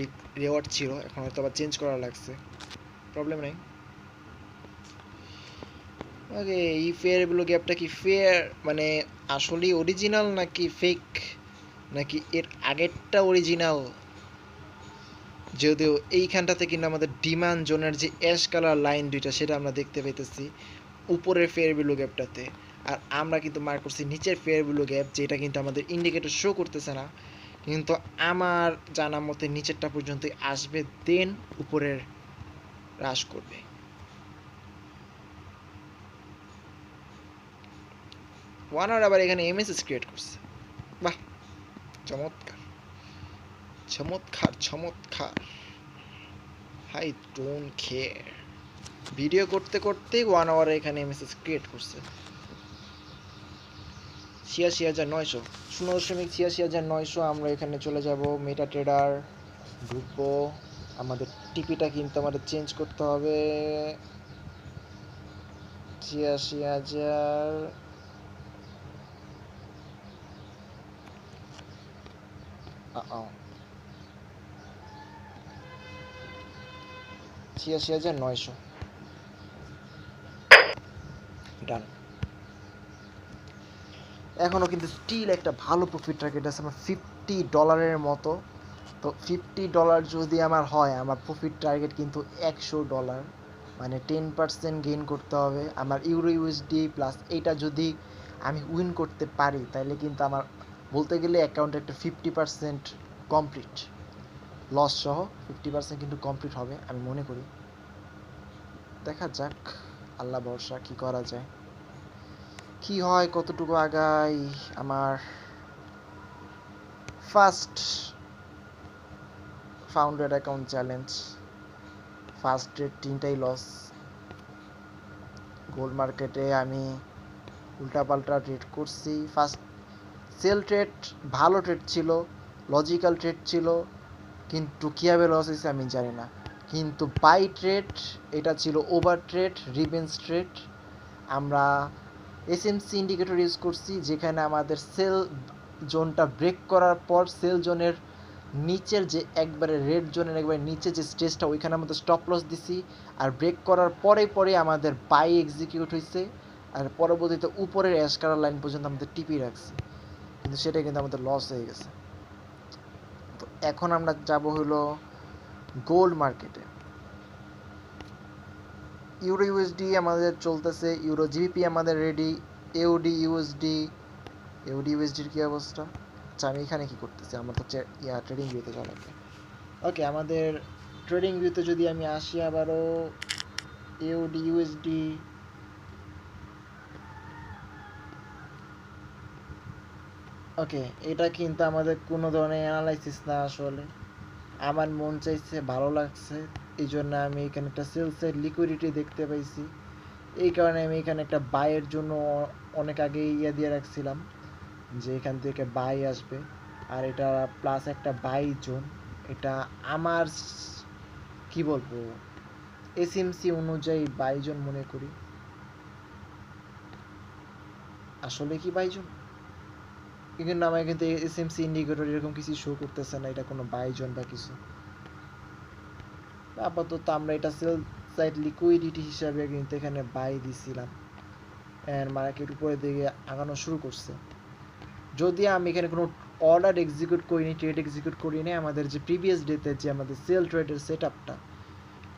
রেওয়ার্ড ছিল, এখন হয়তো আবার চেঞ্জ করা লাগছে, প্রবলেম নেই। ওকে, এই ফেয়ার ব্লু গ্যাপটা কি ফেয়ার মানে আসলে অরিজিনাল নাকি ফেক, নাকি এর আগেরটা অরিজিনাল? যদিও এইখানটাতে কিন্তু আমাদের ডিমান্ড জোনের যে অ্যাশ কালার লাইন দুইটা সেটা আমরা দেখতে পাইতেছি উপরের ফেয়ার ভ্যালু গ্যাপটাতে, আর আমরা কিন্তু মার্ক করছি নিচের ফেয়ার ভ্যালু গ্যাপ, যেটা কিন্তু আমাদের ইন্ডিকেটর শো করতেছে না, কিন্তু আমার জানা মতে নিচেরটা পর্যন্তই আসবে, দেন উপরের হ্রাস করবে। ওয়ান আওয়ার আবার এখানে এমএসএস ক্রিয়েট করছে, বাহ চমৎকার চমৎকার চমৎকার, হাই ডোন্ট কেয়ার। ভিডিও করতে করতে 1 আওয়ারে এখানে এমএসএস ক্রিয়েট করছে। 86,900, 0.86,900। আমরা এখানে চলে যাব মেটা ট্রেডার, ঢুকবো, আমাদের টিপিটা কিন্তু আমাদের চেঞ্জ করতে হবে, 86,000, 86,900 ডান। এখনও কিন্তু স্টিল একটা ভালো প্রফিট টার্গেট আছে আমার $50 মতো। তো $50 যদি আমার হয়, আমার প্রফিট টার্গেট কিন্তু $100, মানে 10% গেইন করতে হবে আমার ইউরো ইউএসডি প্লাস। এইটা যদি আমি উইন করতে পারি তাহলে কিন্তু আমার বলতে গেলে অ্যাকাউন্টে একটা 50% কমপ্লিট, লস সহ 50% কিন্তু কমপ্লিট হবে আমি মনে করি। দেখা যাক, আল্লাহ ভরসা, কি করা যায়, কি হয়, কতটুকু আগাই। আমার first founder account challenge, first trade 3টাই লস। গোল্ড মার্কেটে আমি উল্টাপাল্টা ট্রেড করছি। ফার্স্ট সেল ট্রেড ভালো ট্রেড ছিল, লজিক্যাল ট্রেড ছিল, কিন্তু কীভাবে লস হয়েছে আমি জানি না। কিন্তু বাই ট্রেড এটা ছিল ওভার ট্রেড, রিভেঞ্জ ট্রেড। আমরা এসএমসি ইন্ডিকেটর ইউজ করছি, যেখানে আমাদের সেল জোনটা ব্রেক করার পর সেল জোনের নিচের যে একবারে রেড জোনের একবারে নিচে যে স্টেজটা, ওইখানে আমাদের স্টপ লস দিছি, আর ব্রেক করার পরে আমাদের বাই এক্সিকিউট হয়েছে, আর পরবর্তীতে উপরের অ্যাশ কালার লাইন পর্যন্ত আমাদের টিপি রাখছি। কিন্তু সেটা কিন্তু আমাদের লস হয়ে গেছে। তো এখন আমরা যাব হলো গোল্ড মার্কেটে। ইউরো ইউএসডি আমাদের চলতেছে, ইউরো জিবিপি আমাদের রেডি, এউডি ইউএসডি। এউডি ইউএসডির কী অবস্থা? আচ্ছা আমি এখানে কি করতেছি, আমার তো ট্রেডিং ভিউতে যাওয়া লাগবে। ওকে, আমাদের ট্রেডিং ভিউতে যদি আমি আসি আবারও, এউডি ইউএসডি, ওকে এটা কিন্তু আমাদের কোনো ধরনের অ্যানালাইসিস না আসলে। আমার মন চাইছে, ভালো লাগছে, এই জন্য আমি এখানে একটা সেলসের লিকুইডিটি দেখতে পাইছি। এই কারণে আমি এখানে একটা বাইয়ের জন্য অনেক আগে দিয়ে রাখছিলাম যে এখান থেকে বাই আসবে। আর এটা প্লাস একটা বাই জোন, এটা আমার কি বলবো এসএমসি অনুযায়ী বাই জোন মনে করি। আসলে কি বাই জোন? কিন্তু আমার কিন্তু এসএমসি ইন্ডিকেটর এরকম কিছু শো করতেছে না এটা কোনো বাই জোন বা কিছু। আপাতত আমরা এটা সেল সাইড লিকুইডিটি হিসাবে কিন্তু এখানে বাই দিছিলাম, এন্ড মার্কেট উপরের দিকে আগানো শুরু করছে। যদি আমি এখানে কোনো অর্ডার এক্সিকিউট করিনি, ট্রেড এক্সিকিউট করিনি, আমাদের যে প্রিভিয়াস ডেতে যে আমাদের সেল ট্রেডের সেট আপটা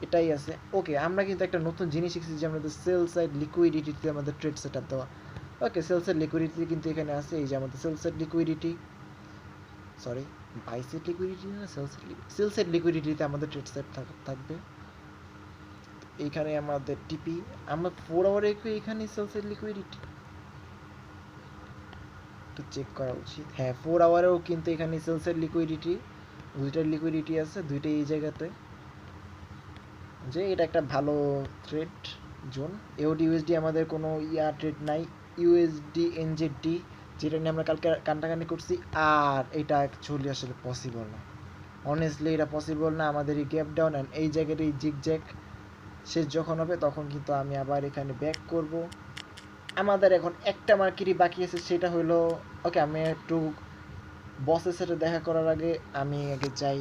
এটাই আছে। ওকে, আমরা কিন্তু একটা নতুন জিনিস শিখছি যে আমাদের সেল সাইড লিকুইডিটিতে আমাদের ট্রেড সেট আপ দেওয়া। ওকে, সেল সাইড লিকুইডিটি কিন্তু এখানে আছে, এই যে আমাদের sell side liquidity, sorry buy side liquidity না, সেল সাইড লিকুইডিটিতে আমাদের ট্রেড সেট থাকবে। এইখানে আমাদের টিপি, আমরা 4 আওয়ারে এখানে সেল সাইড লিকুইডিটি একটু চেক করা উচিত। হ্যাঁ, 4 আওয়ারেও কিন্তু এখানে সেল সাইড লিকুইডিটি, দুইটার লিকুইডিটি আছে, দুইটাই এই জায়গাতে, যে এটা একটা ভালো ট্রেড জোন। ইউডি ইউএসডি আমাদের কোনো ট্রেড নাই, ইউএসডি এনজেডি যেটা নিয়ে আমরা কালকে কান্টাকানি করছি, আর এটা অ্যাকচুয়ালি আসলে পসিবল না, অনেস্টলি এটা পসিবল না। আমাদের এই গ্যাপ ডাউন অ্যান্ড এই জায়গার এই জিগজ্যাগ শেষ যখন হবে তখন কিন্তু আমি আবার এখানে ব্যাক করব। আমাদের এখন একটা মার্কেটই বাকি আছে, সেটা হলো, ওকে আমি একটু বসের সাথে দেখা করার আগে আমি আগে যাই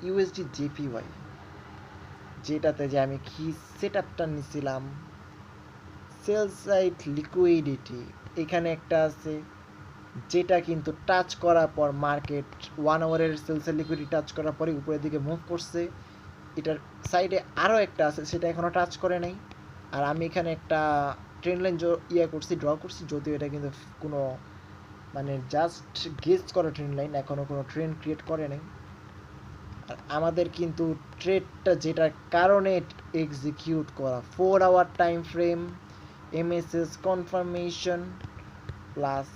ইউএসডি জেপিওয়াই, যেটাতে যে আমি কি সেট আপটা নিছিলাম, সেল সাইড লিকুইডিটি এখানে একটা আছে, যেটা কিন্তু টাচ করার পর মার্কেট 1 আওয়ারের সেলসের লিকুইডিটি টাচ করার পরে উপরের দিকে মুভ করছে। এটার সাইডে আরও একটা আছে, সেটা এখনও টাচ করে নাই। আর আমি এখানে একটা ট্রেন্ড লাইন করছি, ড্র করছি, যদিও এটা কিন্তু কোনো মানে জাস্ট গেস করা ট্রেন্ড লাইন, এখনও কোনো ট্রেন্ড ক্রিয়েট করে নাই। আর আমাদের কিন্তু ট্রেডটা যেটার কারণে এক্সিকিউট করা 4 hour time frame, MSS confirmation plus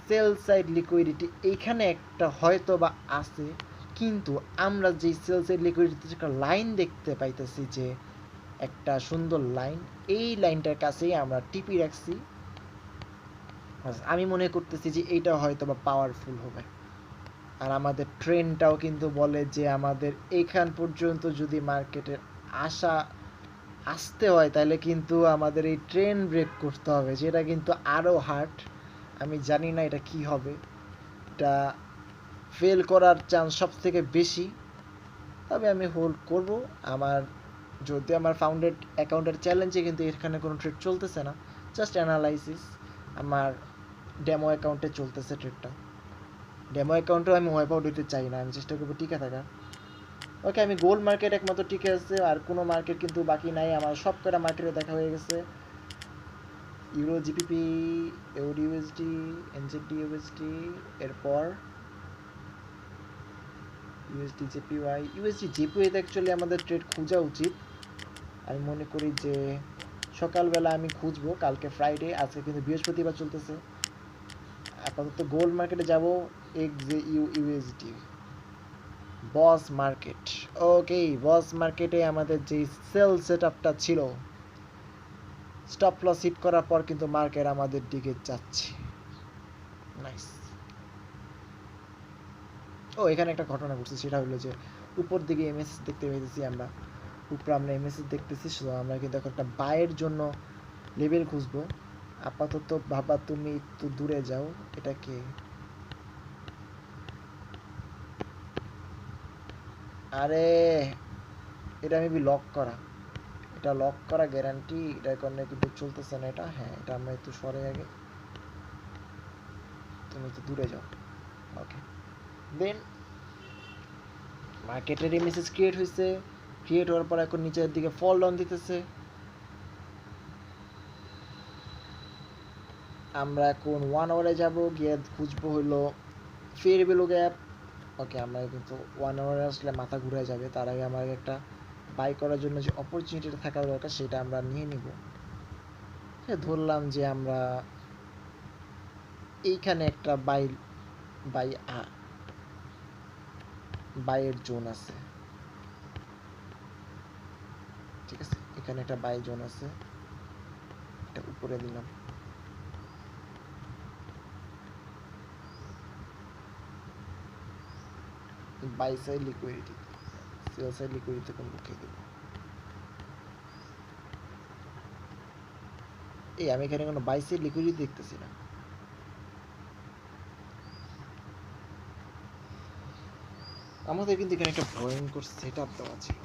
sell side liquidity, এইখানে একটা হয়তো বা আছে, কিন্তু আমরা যে সেল সাইড লিকুইডিটি একটা লাইন দেখতে পাইতেছি, যে একটা সুন্দর লাইন, এই লাইনটার কাছেই আমরা টিপি রাখছি। আমি মনে করতেছি যে এইটা হয়তো বা পাওয়ারফুল হবে। আর আমাদের ট্রেন্ডটাও কিন্তু বলে যে আমাদের এখান পর্যন্ত যদি মার্কেটের আসতে হয় তাহলে কিন্তু আমাদের এই ট্রেন্ড ব্রেক করতে হবে, যেটা কিন্তু আরও হার্ড। আমি জানি না এটা কি হবে, এটা ফেল করার চান্স সব থেকে বেশি, তবে আমি হোল্ড করব। আমার যদি আমার ফাউন্ডেড অ্যাকাউন্টের চ্যালেঞ্জে কিন্তু এখানে কোনো ট্রেড চলতেছে না, জাস্ট অ্যানালাইসিস, আমার ডেমো অ্যাকাউন্টে চলতেছে ট্রেডটা। ডেমো অ্যাকাউন্টেও আমি ওয়াইপ আউট দিতে চাই না, আমি চেষ্টা করবো টিকে থাকার। ওকে, আমি গোল্ড মার্কেট একমাত্র টিকে আছে, আর কোনো মার্কেট কিন্তু বাকি নাই, আমার সব কটা মার্কেটে দেখা হয়ে গেছে। Euro GPP, UD USD, NZD USD, এরপর ইউএসডি জেপিওয়াই। ইউএসডি জেপিওয়াইতে অ্যাকচুয়ালি আমাদের ট্রেড খোঁজা উচিত, আমি মনে করি যে সকালবেলা আমি খুঁজবো, কালকে ফ্রাইডে, আজকে কিন্তু বৃহস্পতিবার চলতেছে। আপাতত গোল্ড মার্কেটে যাব, ইউএসডি বস মার্কেট। ওকে, বস মার্কেটে আমাদের যে সেল সেট আপটা ছিল, স্টপ লস হিট করার পর কিন্তু মার্কেট আমাদের দিকে যাচ্ছে। নাইস। ও এখানে একটা ঘটনা ঘটছে, সেটা হলো যে উপর দিকে এমএসএস দেখতে পেয়েছি আমরা, উপরে আমরা এমএসএস দেখতেছি, আমরা কিন্তু এখন একটা বাইয়ের জন্য লেভেল খুঁজবো। আপাতত বাবা তুমি একটু দূরে যাও, এটাকে আরে এটা মেবি লক করা, এটা লক করা গ্যারান্টি, এটার কারণে কিন্তু চলতেছে না এটা। হ্যাঁ, এটা আমরা একটু সরে আগে, তুমি তো দূরে যাও। ওকে, দেন মার্কেটের এই মেসেজ ক্রিয়েট হয়েছে, ক্রিয়েট হওয়ার পর এখন নিচের দিকে ফল ডাউন দিতেছে। আমরা এখন 1 আওয়ারে যাব, গিয়ে খুঁজবো হলো ফেয়ার ভ্যালু গ্যাপ। ওকে, আমরা কিন্তু 1 আওয়ারে আসলে মাথা ঘুরে যাবে, তার আগে আমার একটা বাই করার জন্য যে অপরচুনিটিটা থাকা দরকার সেটা আমরা নিয়ে নিব। ধরলাম যে আমরা এইখানে একটা বাই বাইয়ের জোন আছে, ঠিক আছে, এখানে একটা বাই জোন আছে, এটা উপরে দিলাম। Buy side liquidity, sell side liquidity কোন পক্ষে দেব? এই আমি এখানে কোনো বাই সাইড লিকুইডিটি দেখতেছি না। আমাদের কিন্তু এখানে একটা ভয়ঙ্কর সেট আপ দেওয়া ছিল,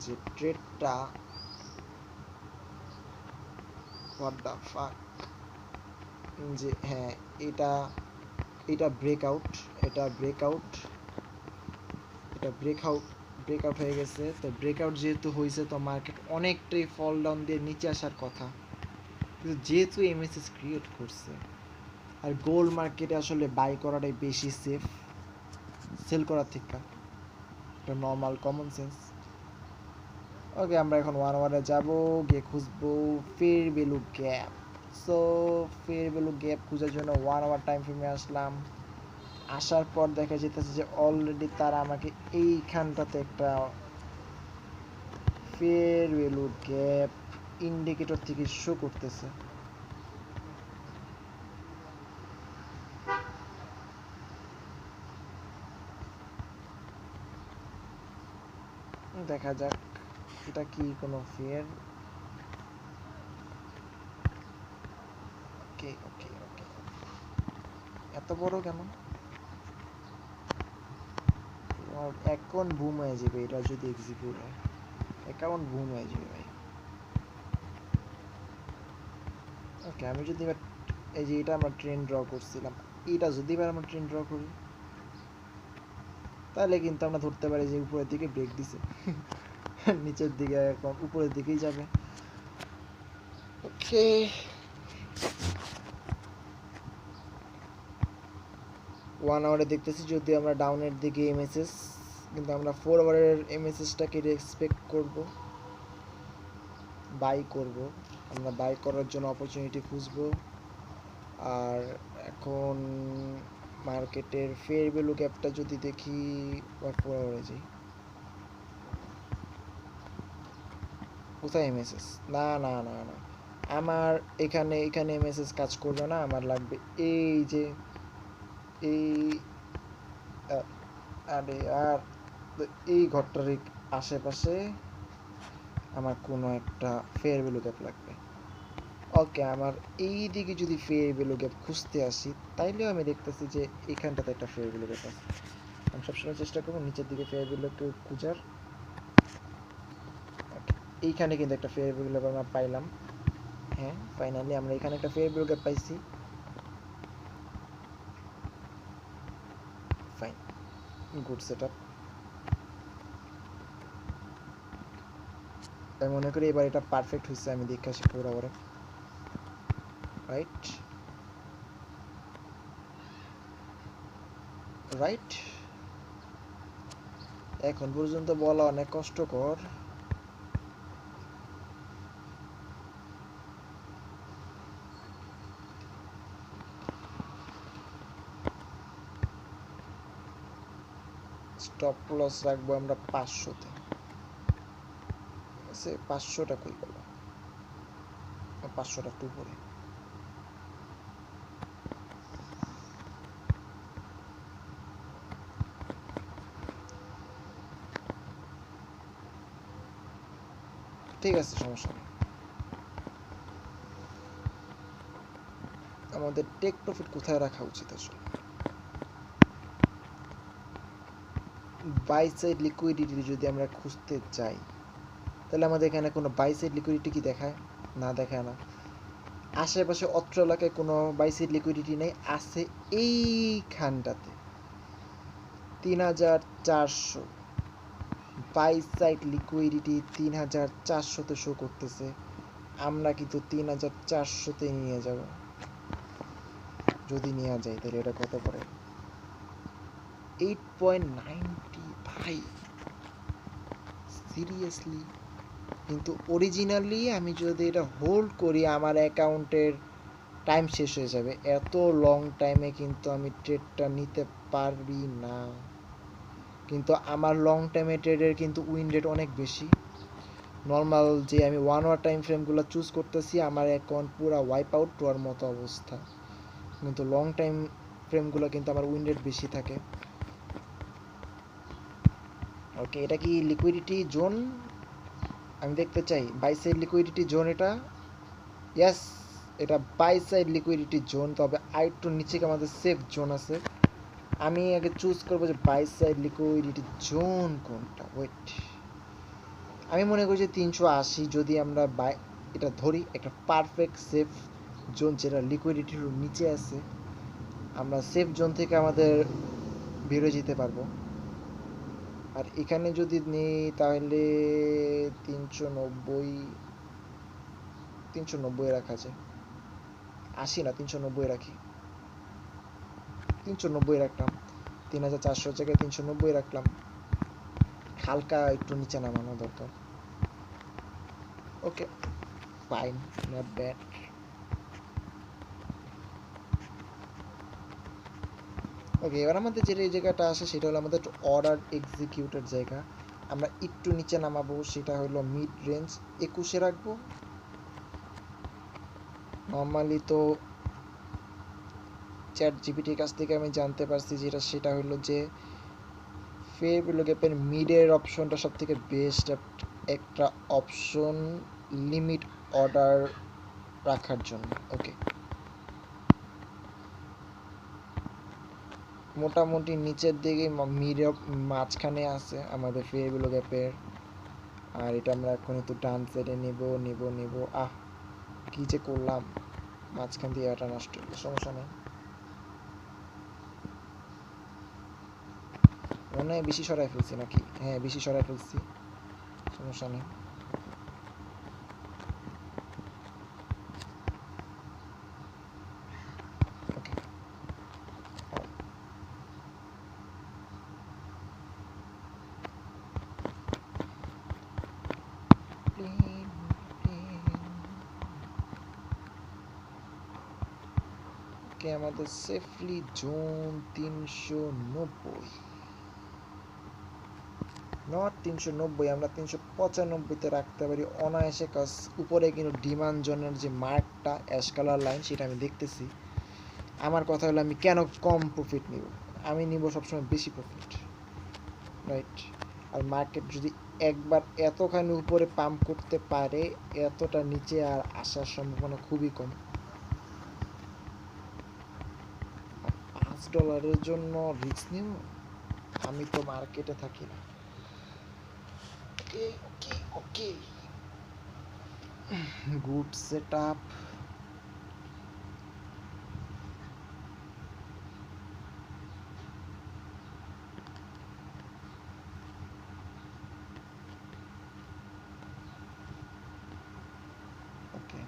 যে ট্রেডটা হোয়াট দ্য ফাক, যে হ্যাঁ এটা এটা ব্রেকআউট, এটা ব্রেকআউট, এটা ব্রেকআউট হয়ে গেছে। তো ব্রেকআউট যেহেতু হয়েছে, তো মার্কেট অনেকটাই ফল ডাউন দিয়ে নিচে আসার কথা, কিন্তু যেহেতু এমএসএস ক্রিয়েট করছে, আর গোল্ড মার্কেটে আসলে বাই করাটাই বেশি সেফ সেল করার থেকে, এটা নর্মাল কমন সেন্স। ওকে, আমরা এখন 1 আওয়ারে যাব, গিয়ে খুঁজবো fair value gap. So fair value gap খোঁজার জন্য 1 আওয়ার টাইম ফ্রেমে আসলাম। আসার পর দেখা যেতেছে যে অলরেডি তারা আমাকে এইখানটাতে একটা ফেয়ার ভ্যালু গ্যাপ ইন্ডিকেটর থেকে শো করতেছে। দেখা যাক এটা কি কোনো ফেয়ার। ওকে ওকে ওকে, এত বড় কেন? অ্যাকাউন্ট বুম হয়ে যাবে এটা যদি এক্সিকিউট হয়, অ্যাকাউন্ট বুম হয়ে যাবে ভাই। ওকে, আমি যদি এবার এই যে এটা আমরা ট্রেন ড্র করছিলাম, এটা যদি এবার আমরা ট্রেন ড্র করি, তাহলে কিন্তু আমরা ধরতে পারি যে উপরের দিকে ব্রেক দিছে, নিচের দিকে এখন উপরের দিকেই যাবে। ওকে, 1 আওয়ারে দেখতেছি যদি আমরা ডাউনের দিকে এমএসএস, কিন্তু আমরা 4 আওয়ারের এমএসএসটাকে রেসপেক্ট করব, বাই করব। আমরা বাই করার জন্য অপরচুনিটি খুঁজবো। আর এখন মার্কেটের ফেয়ার ভ্যালু গ্যাপটা যদি দেখি, 4 আওয়ারে যাই, কোথায় এমএসএস? না না না না, আমার এখানে এমএসএস কাজ করবে না, আমার লাগবে এই যে এই আরে আর এই ঘরটার আশেপাশে আমার কোনো একটা ফেয়ার ভ্যালু গ্যাপ লাগবে। ওকে, আমার এই দিকে যদি ফেয়ার ভ্যালু গ্যাপ খুঁজতে আসি, তাইলেও আমি দেখতেছি যে এখানটাতে একটা ফেয়ার ভ্যালু গ্যাপ আছে। আমি সবসময় চেষ্টা করবো নিচের দিকে ফেয়ার ভ্যালু খুঁজার। এইখানে কিন্তু একটা ফেয়ার ভ্যালু গ্যাপ আমরা পাইলাম। হ্যাঁ, ফাইনালি আমরা এখানে একটা ফেয়ার ভ্যালু গ্যাপ পাইছি। Fine, good set up. আমি মনে করি এবার এটা পারফেক্ট হয়েছে। আমি দেখে আসি 4 আওয়ারে, রাইট রাইট। এখন পর্যন্ত বলা অনেক কষ্টকর। স্টপ লস রাখবো আমরা 500-তে। 500টা কই গেল? 500টা একটু উপরে। ঠিক আছে, সমস্যা নেই। আমাদের টেক প্রফিট কোথায় রাখা উচিত আসলে? বাই সাইড লিকুইডিটি যদি আমরা খুঁজতে চাই, তাহলে আমাদের এখানে কোনো বাই সাইড লিকুইডিটি কি দেখায়? না, দেখায় না। আশেপাশে অত্র এলাকায় কোনো বাই সাইড লিকুইডিটি নেই, আছে এইখানটাতে ৩,৪০০ বাই সাইড লিকুইডিটি ৩,৪০০তে শো করতেছে। আমরা কিন্তু ৩,৪০০তে নিয়ে যাব, যদি নেওয়া যায় তাহলে এটা কত পড়ে 8.90 ভাই, সিরিয়াসলি। কিন্তু অরিজিনালি আমি যদি এটা হোল্ড করি আমার অ্যাকাউন্টের টাইম শেষ হয়ে যাবে, এত লং টাইমে কিন্তু আমি ট্রেডটা নিতে পারবি না। কিন্তু আমার লং টাইমে ট্রেডের কিন্তু উইন রেট অনেক বেশি। নর্মাল যে আমি 1 আওয়ার টাইম ফ্রেমগুলো চুজ করতেছি আমার অ্যাকাউন্ট পুরো ওয়াইপ আউট হওয়ার মতো অবস্থা, কিন্তু লং টাইম ফ্রেমগুলো কিন্তু আমার উইন রেট বেশি থাকে। ওকে, এটা কি লিকুইডিটি জোন? আমি দেখতে চাই বাই সাইড লিকুইডিটি জোন এটা। ইয়েস, এটা বাই সাইড লিকুইডিটি জোন, তবে আরেকটু নিচে আমাদের সেফ জোন আছে। আমি আগে চুজ করবো যে বাই সাইড লিকুইডিটি জোন কোনটা। ওয়েট, আমি মনে করি যে 380 যদি আমরা বাই এটা ধরি একটা পারফেক্ট সেফ জোন যেটা লিকুইডিটির নিচে আছে, আমরা সেফ জোন থেকে আমাদের বেরোয় যেতে পারবো। আর এখানে যদি নেই তাহলে 390 রাখা যায়। 80 না, 390 রাখি, 390 রাখলাম। 3,400 জায়গায় 390 রাখলাম, হালকা একটু নিচে নামানো দরকার। Okay fine, not bad. Okay, এবার আমাদের যে জায়গাটা আসে সেটা হলো আমাদের অর্ডার এক্সিকিউটেড জায়গা। আমরা একটু নিচে নামাবো, সেটা হলো মিড রেঞ্জ 21-এ রাখবো। নর্মালি তো চ্যাট জিপিটির কাছ থেকে আমি জানতে পারছি যেটা, সেটা হলো যে ফেয়ার ভ্যালু গ্যাপের মিডের অপশনটা সব থেকে বেস্ট একটা অপশন লিমিট অর্ডার রাখার জন্য। ওকে, মোটামুটি নিচের দিকে মিড মাঝখানে আছে আমাদের ফেয়ার ভ্যালু গ্যাপের। আর এটা আমরা এখন একটু ডান সাইডে নিব। কি যে করলাম, মাঝখান দিয়ে এটা নষ্ট হলো, সমস্যা নেই। মনে হয় বেশি সরাই ফেলছি নাকি? হ্যাঁ, বেশি সরাই ফেলছি, সমস্যা নেই। ওকে, ওকে, আমাদের সেফলি জোন 390, নট 390, আমরা 395-তে রাখতে পারি অনায়াসে, কাজ উপরে কিন্তু ডিমান্ড জোনের যে মার্কটা অ্যাশ কালার লাইন সেটা আমি দেখতেছি। আমার কথা হলো আমি কেন কম প্রফিট নিব, আমি নিব সবসময় বেশি প্রফিট, রাইট? আর মার্কেট যদি একবার এতখানি উপরে পাম্প করতে পারে, এতটা নিচে আর আসার সম্ভাবনা খুবই কম। $5 জন্য রিস্ক নিব? আমি তো মার্কেটে থাকি না। ওকে ওকে ওকে, গুড সেট আপ। ওকে,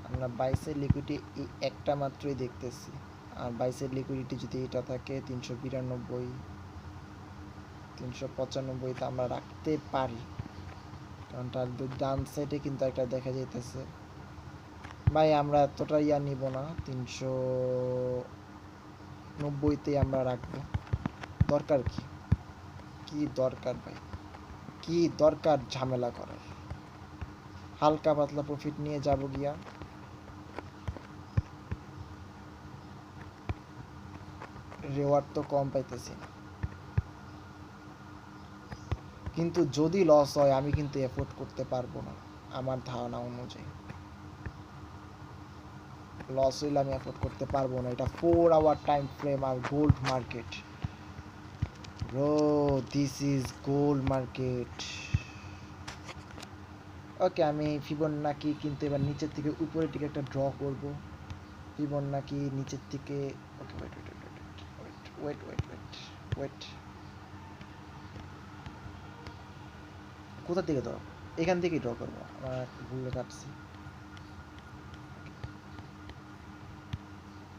আমরা বাইসের লিকুইডিটি এই একটা মাত্রই দেখতেছি, আর বাইসের লিকুইডিটি যদি এটা থাকে 392, 395তে আমরা রাখতে পারি, কারণ তার ডান সাইডে কিন্তু একটা দেখা যাইতেছে। ভাই আমরা এতটা নিব না, 390-তে আমরা রাখবো। দরকার কি, কি দরকার ভাই, কি দরকার ঝামেলা করার? হালকা পাতলা প্রফিট নিয়ে যাব গিয়া, রেওয়ার্ড তো কম পাইতেছি না। কিন্তু যদি লস হয় আমি কিন্তু এফোর্ড করতে পারবো না, আমার ধারণা অনুযায়ী লস হইলে আমি এফোর্ড করতে পারবো না। এটা 4 আওয়ার টাইম ফ্রেম আর gold market bro, this is gold market. Okay, আমি ফিবোনাকি কিন্তু এবার নিচের থেকে উপরের দিকে একটা ড্র করব। ফিবোনাকি নিচের থেকে, okay wait wait wait wait wait wait wait, কোথা থেকে ড্র? এখান থেকেই ড্র করবো, আমার ভুলে কাটছি।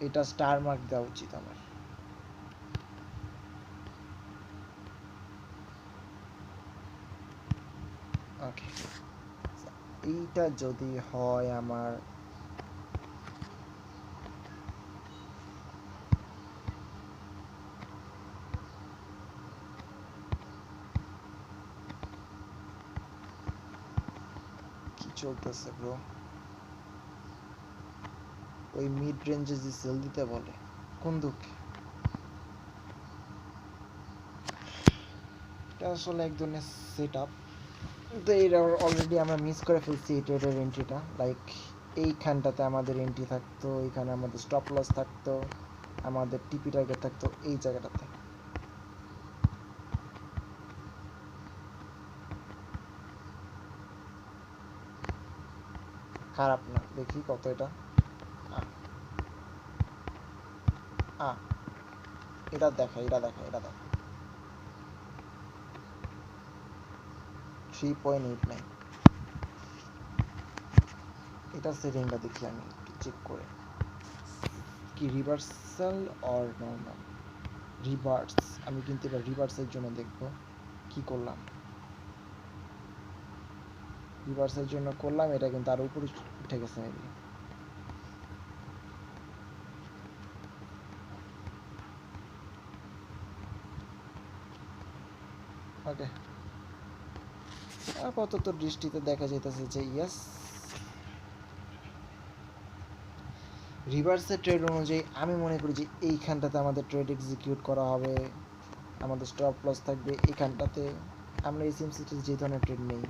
এটা স্টার মার্ক দেওয়া উচিত আমার। ওকে, এইটা যদি হয় আমার, কি চলতেছে ব্রো? ওই মিড রেঞ্জে যে সেল দিতে বলে, কোন দুঃখে? এটা আসলে এক ধরনের সেট আপ, তো এটা অলরেডি আমরা মিস করে ফেলছি এই ট্রেডের এন্ট্রিটা। লাইক এইখানটাতে আমাদের এন্ট্রি থাকতো, এইখানে আমাদের স্টপ লস থাকতো, আমাদের টিপি টার্গেট থাকতো এই জায়গাটাতে। খারাপ না, দেখি কত এটা। এটা দেখা, এটা দেখা, এটা দেখা 3.89। এটা সেটিংটা দেখি আমি একটু চেক করে, কি রিভার্সাল অর নর্মাল? রিভার্স। আমি কিন্তু এবার রিভার্সের জন্য দেখব কি করলাম। রিভার্সের জন্য করলাম, এটা কিন্তু আরো উপরে উঠে গেছে মেবি। ওকে, আপাতত দৃষ্টিতে দেখা যাইতেছে যে ইয়েস, রিভার্সের ট্রেড অনুযায়ী আমি মনে করি যে এইখানটাতে আমাদের ট্রেড এক্সিকিউট করা হবে, আমাদের স্টপ লস থাকবে এইখানটাতে। আমরা এই সিমসিতে যে ধরনের ট্রেড নেই,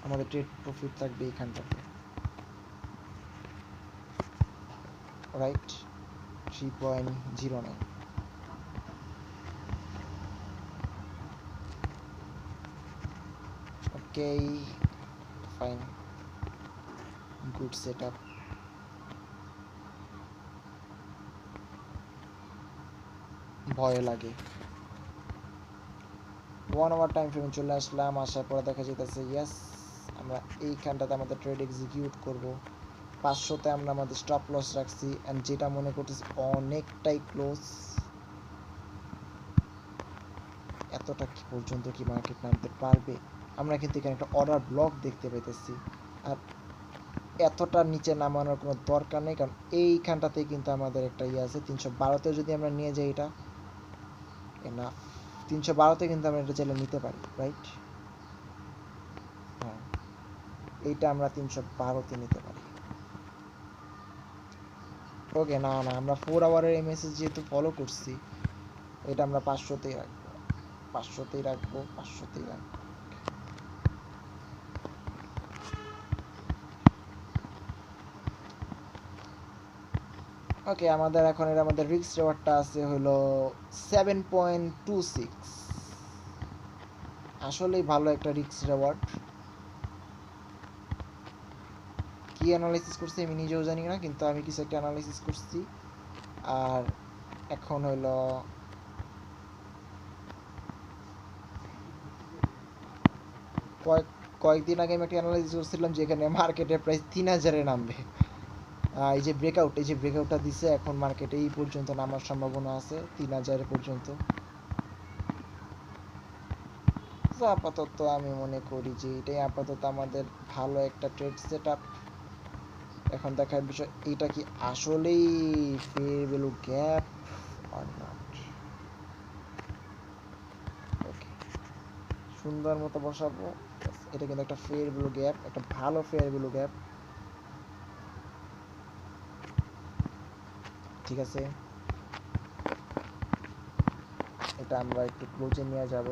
আমাদের ট্রেড প্রফিট থাকবে এইখানটাতে, রাইট? 3.09। ওকে, ফাইন, গুড সেট আপ। ভয় লাগে। 1 আওয়ার টাইম ফ্রেমে চলে আসলাম, আসার পরে দেখা যেতেছে ইয়েস, আমরা এইখানটাতে আমাদের ট্রেড এক্সিকিউট করব। 500তে আমরা আমাদের স্টপ লস রাখছি, অ্যান্ড যেটা মনে করতেছি অনেকটাই ক্লোজ। এতটা কি পর্যন্ত কি মার্কেট নামতে পারবে? আমরা কিন্তু এখানে একটা অর্ডার ব্লক দেখতে পাইতেছি, আর এতটা নিচে নামানোর কোনো দরকার নেই, কারণ এইখানটাতেই কিন্তু আমাদের একটা ইয়ে আছে 312তে। যদি আমরা নিয়ে যাই এটা এনাফ, 312তে কিন্তু আমরা এটা চাইলে নিতে পারি, রাইট? হ্যাঁ, এইটা আমরা 312তে নিতে পারি। ওকে, না না, আমরা 4 আওয়ারের এমএসএস যেহেতু ফলো করছি, এটা আমরা 500তেই রাখবো, 500তেই রাখবো, 500তেই রাখবো। ওকে, আমাদের এখন এর আমাদের রিস্ক রিওয়ার্ডটা আছে হলো 7.26। আসলেই ভালো একটা রিস্ক রিওয়ার্ড। কি অ্যানালাইসিস করছি আমি নিজেও জানি না, কিন্তু আমি কিছু একটা অ্যানালাইসিস করছি। আর এখন হলো কয়েকদিন আগে আমি একটা অ্যানালাইসিস করছিলাম যেখানে মার্কেটের প্রাইস 3000-এ নামবে। এই যে ব্রেকআউট, এই যে ব্রেকআউটটা দিছে, এখন মার্কেটে এই পর্যন্ত নামার সম্ভাবনা আছে 3000 পর্যন্ত। তো আপাতত আমি মনে করি যে এটাই আপাতত আমাদের ভালো একটা ট্রেড সেট আপ। এখন দেখার বিষয় এটা কি আসলেই fair value gap or not. Okay, সুন্দর মতো বসাবো। এটা কিন্তু একটা ফেয়ার ভ্যালু গ্যাপ, একটা ভালো ফেয়ার ভ্যালু গ্যাপ। ঠিক আছে, এটা আমরা একটু ক্লোজে নিয়ে যাব।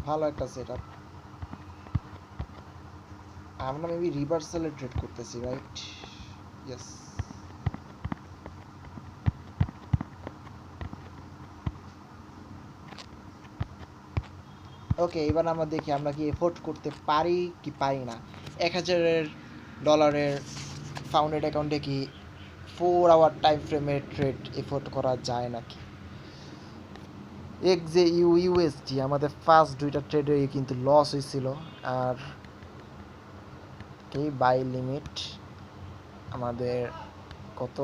ভালো একটা সেট আপ। আমরা মেবি রিভার্সালে ট্রেড করতেছি, রাইট? ইয়েস। ওকে, এবার আমরা দেখি আমরা কি এফোর্ড করতে পারি কি পারি না। $1000 ফাউন্ডেড অ্যাকাউন্টে কি 4 আওয়ার টাইম ফ্রেমের ট্রেড এফোর্ড করা যায় নাকি। এক্সে ইউএসডি আমাদের ফার্স্ট দুইটা ট্রেডে কিন্তু লস হয়েছিল। আর কি বাই লিমিট আমাদের কত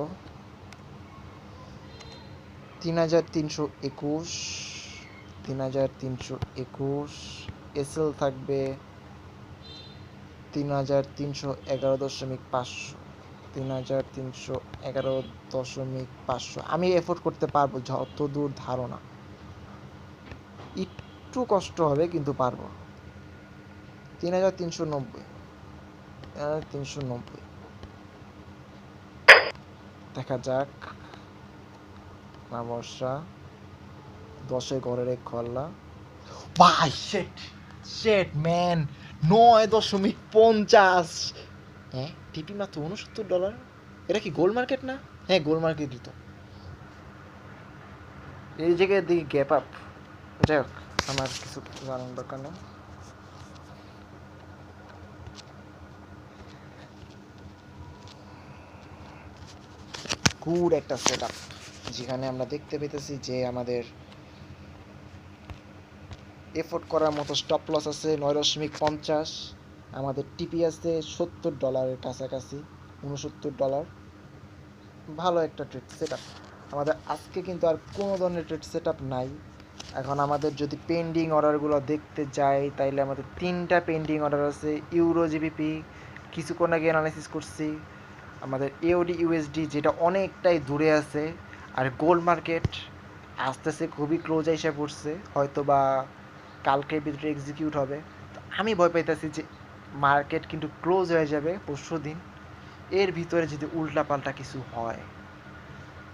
3321 3321 এসএল থাকবে 3311.500 3311.500 আমি এফোর্ড করতে পারবো যতদূর ধারণা। একটু কষ্ট হবে কিন্তু পারবো। 3390 দেখা যাক। না বর্ষা 10 ঘরের এক খল্লা বাই শেট ম্যান 9.50। হ্যাঁ টিপি মাত্র $69। এটা কি গোল্ড মার্কেট না? হ্যাঁ গোল্ড মার্কেটই তো। এই জায়গায় দিকে গ্যাপ আপ। যাই হোক আমার কিছু জানার দরকার নেই। গুড একটা সেট আপ যেখানে আমরা দেখতে পেতেছি যে আমাদের এফোর্ড করার মতো স্টপ লস আছে 9.50। আমাদের টিপি আছে $70 কাছাকাছি, $69। ভালো একটা ট্রেড সেট আপ আমাদের। আজকে কিন্তু আর কোনো ধরনের ট্রেড সেট আপ নাই। এখন আমাদের যদি পেন্ডিং অর্ডারগুলো দেখতে যাই তাইলে আমাদের 3টা পেন্ডিং অর্ডার আছে। ইউরো জিবিপি কিছুক্ষণ আগে অ্যানালাইসিস করছি, আমাদের এওডি ইউএসডি যেটা অনেকটাই দূরে আছে, আর গোল্ড মার্কেট আসতেছে খুবই ক্লোজ এসে পড়ছে, হয়তো বা কালকের ভিতরে এক্সিকিউট হবে। তো আমি ভয় পাইতেছি যে মার্কেট কিন্তু ক্লোজ হয়ে যাবে পরশু দিন, এর ভিতরে যদি উল্টাপাল্টা কিছু হয়।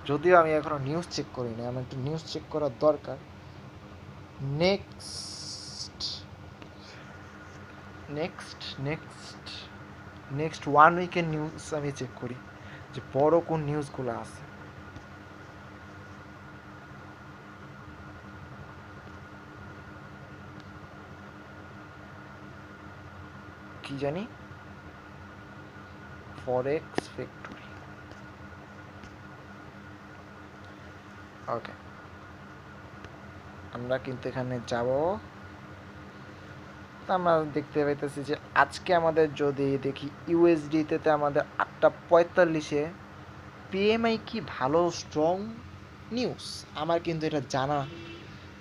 যদিও আমি এখনও নিউজ চেক করি না, আমার একটু নিউজ চেক করার দরকার। নেক্সট 1 উইকের নিউজ আমি চেক করি যে বড় কোন নিউজগুলো আছে। কি জানি ফরেক্স ফ্যাক্টরি। ওকে আমরা কিন্তু এখানে যাব। আমরা দেখতে পাইতেছি যে আজকে আমাদের যদি দেখি ইউএসডিতে আমাদের 8:45 পিএমআই কি ভালো স্ট্রং নিউজ আমার কিন্তু এটা জানা,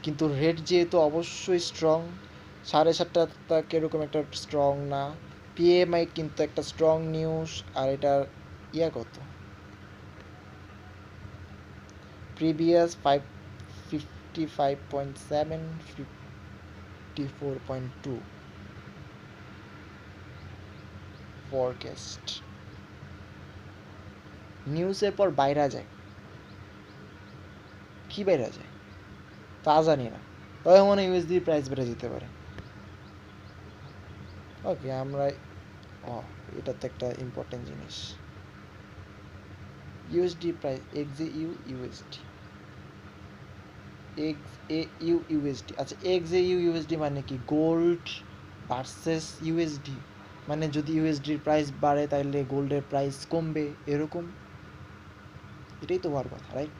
কিন্তু রেট যেহেতু অবশ্যই স্ট্রং, 7:30টা কিরকম একটা স্ট্রং না। পিএমআই কিন্তু একটা স্ট্রং নিউজ। আর এটার কত প্রিভিয়াস 55.7 54.2 ফরকাস্ট। নিউজের পর বাইরে যায় কি বাইরে যায় তা জানি না, তবে মনে ইউএসডি প্রাইস বেড়ে যেতে পারে। ওকে আমরা এটা তো একটা ইম্পর্টেন্ট জিনিস। ইউএসডি প্রাইস ইউএসডি আচ্ছা ইউএসডি মানে কি গোল্ড ভার্সেস ইউএসডি, মানে যদি ইউএসডির প্রাইস বাড়ে তাহলে গোল্ডের প্রাইস কমবে এরকম, এটাই তো হওয়ার কথা রাইট?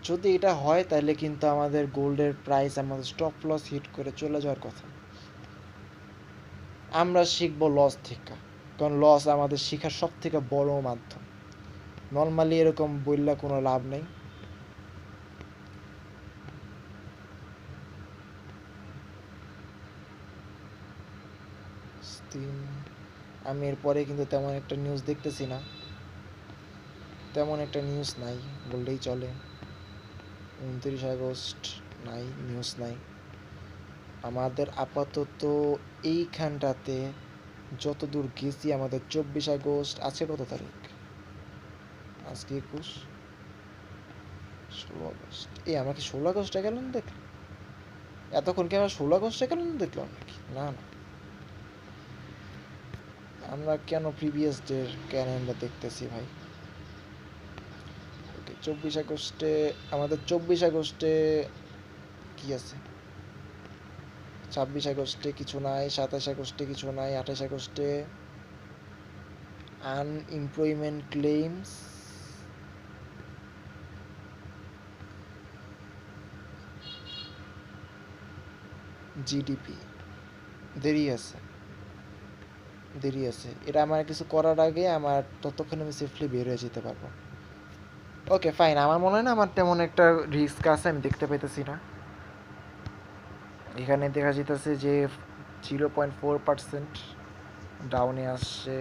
যদি এটা হয় তাহলে কিন্তু আমাদের গোল্ডের প্রাইস আমাদের স্টপ লস হিট করে চলে যাওয়ার কথা। আমরা শিখবো লস থেকে, কারণ লস আমাদের শেখার সব থেকে বড় মাধ্যম। নর্মালি এরকম বললে কোনো লাভ নেই। আমি এরপরে কিন্তু তেমন একটা নিউজ দেখতেছি না, তেমন একটা নিউজ নাই বললেই চলে। 29 আগস্ট নাই, নিউজ নাই আমাদের আপাতত এইখানটাতে। যতদূর গেছি আমাদের 24 আগস্ট আছে, কত তারিখ আজকে? 21 16 আগস্ট। আমরা কি 16 আগস্টে গেলাম দেখলাম? এতক্ষণ কি আমরা 16 আগস্টে গেলাম দেখলাম নাকি? না না, আমরা কেন প্রিভিয়াস ডের ক্যালেন্ডার দেখতেছি ভাই? ওকে আগস্টে আমাদের 24 আগস্টে কি আছে? 26 আগস্টে কিছু নাই, 27 আগস্টে কিছু নাই, 28 আগস্টে আনএমপ্লয়মেন্ট ক্লেইমস, জিডিপি দেরি আছে, এটা আমার কিছু করার আগে আমার ততক্ষণে আমি সেফলি বের হয়ে যেতে পারবো। ওকে ফাইন, আমার মনে হয় না আমার তেমন একটা রিস্ক আছে, আমি দেখতে পাইতেছি না। এখানে দেখা যেতেছে যে 0.4% ডাউনে আসছে।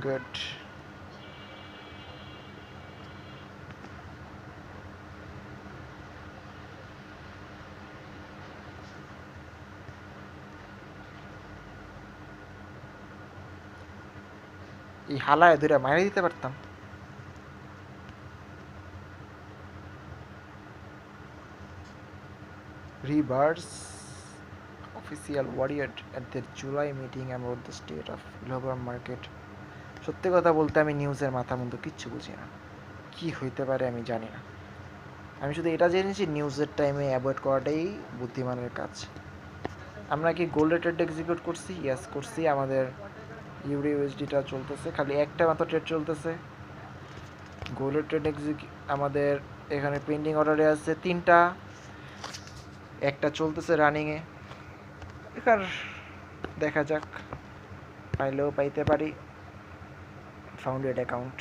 গুড। এই হালায় ধরে মাইরে দিতে পারতাম। Reverse official warrior at their July meeting about the state of global market। সত্যি কথা বলতে আমি নিউজের মাথা মুন্ডু কিচ্ছু বুঝি না, কি হইতে পারে আমি জানি না। আমি শুধু এটা জেনেছি নিউজের টাইমে অ্যাভয়েড করাটাই বুদ্ধিমানের কাজ। আমরা কি গোল্ড রেটেড এক্সিকিউট করছি? ইয়াস করছি। আমাদের ইউরো ইউএসডিটা চলতেছে, খালি একটা মাত্র ট্রেড চলতেছে। গোল্ড রেটেড আমাদের এখানে পেন্ডিং অর্ডারে আছে 3টা, একটা চলতেছে রানিংয়ে। এখান দেখা যাক, পাইলেও পাইতে পারি। Founded account.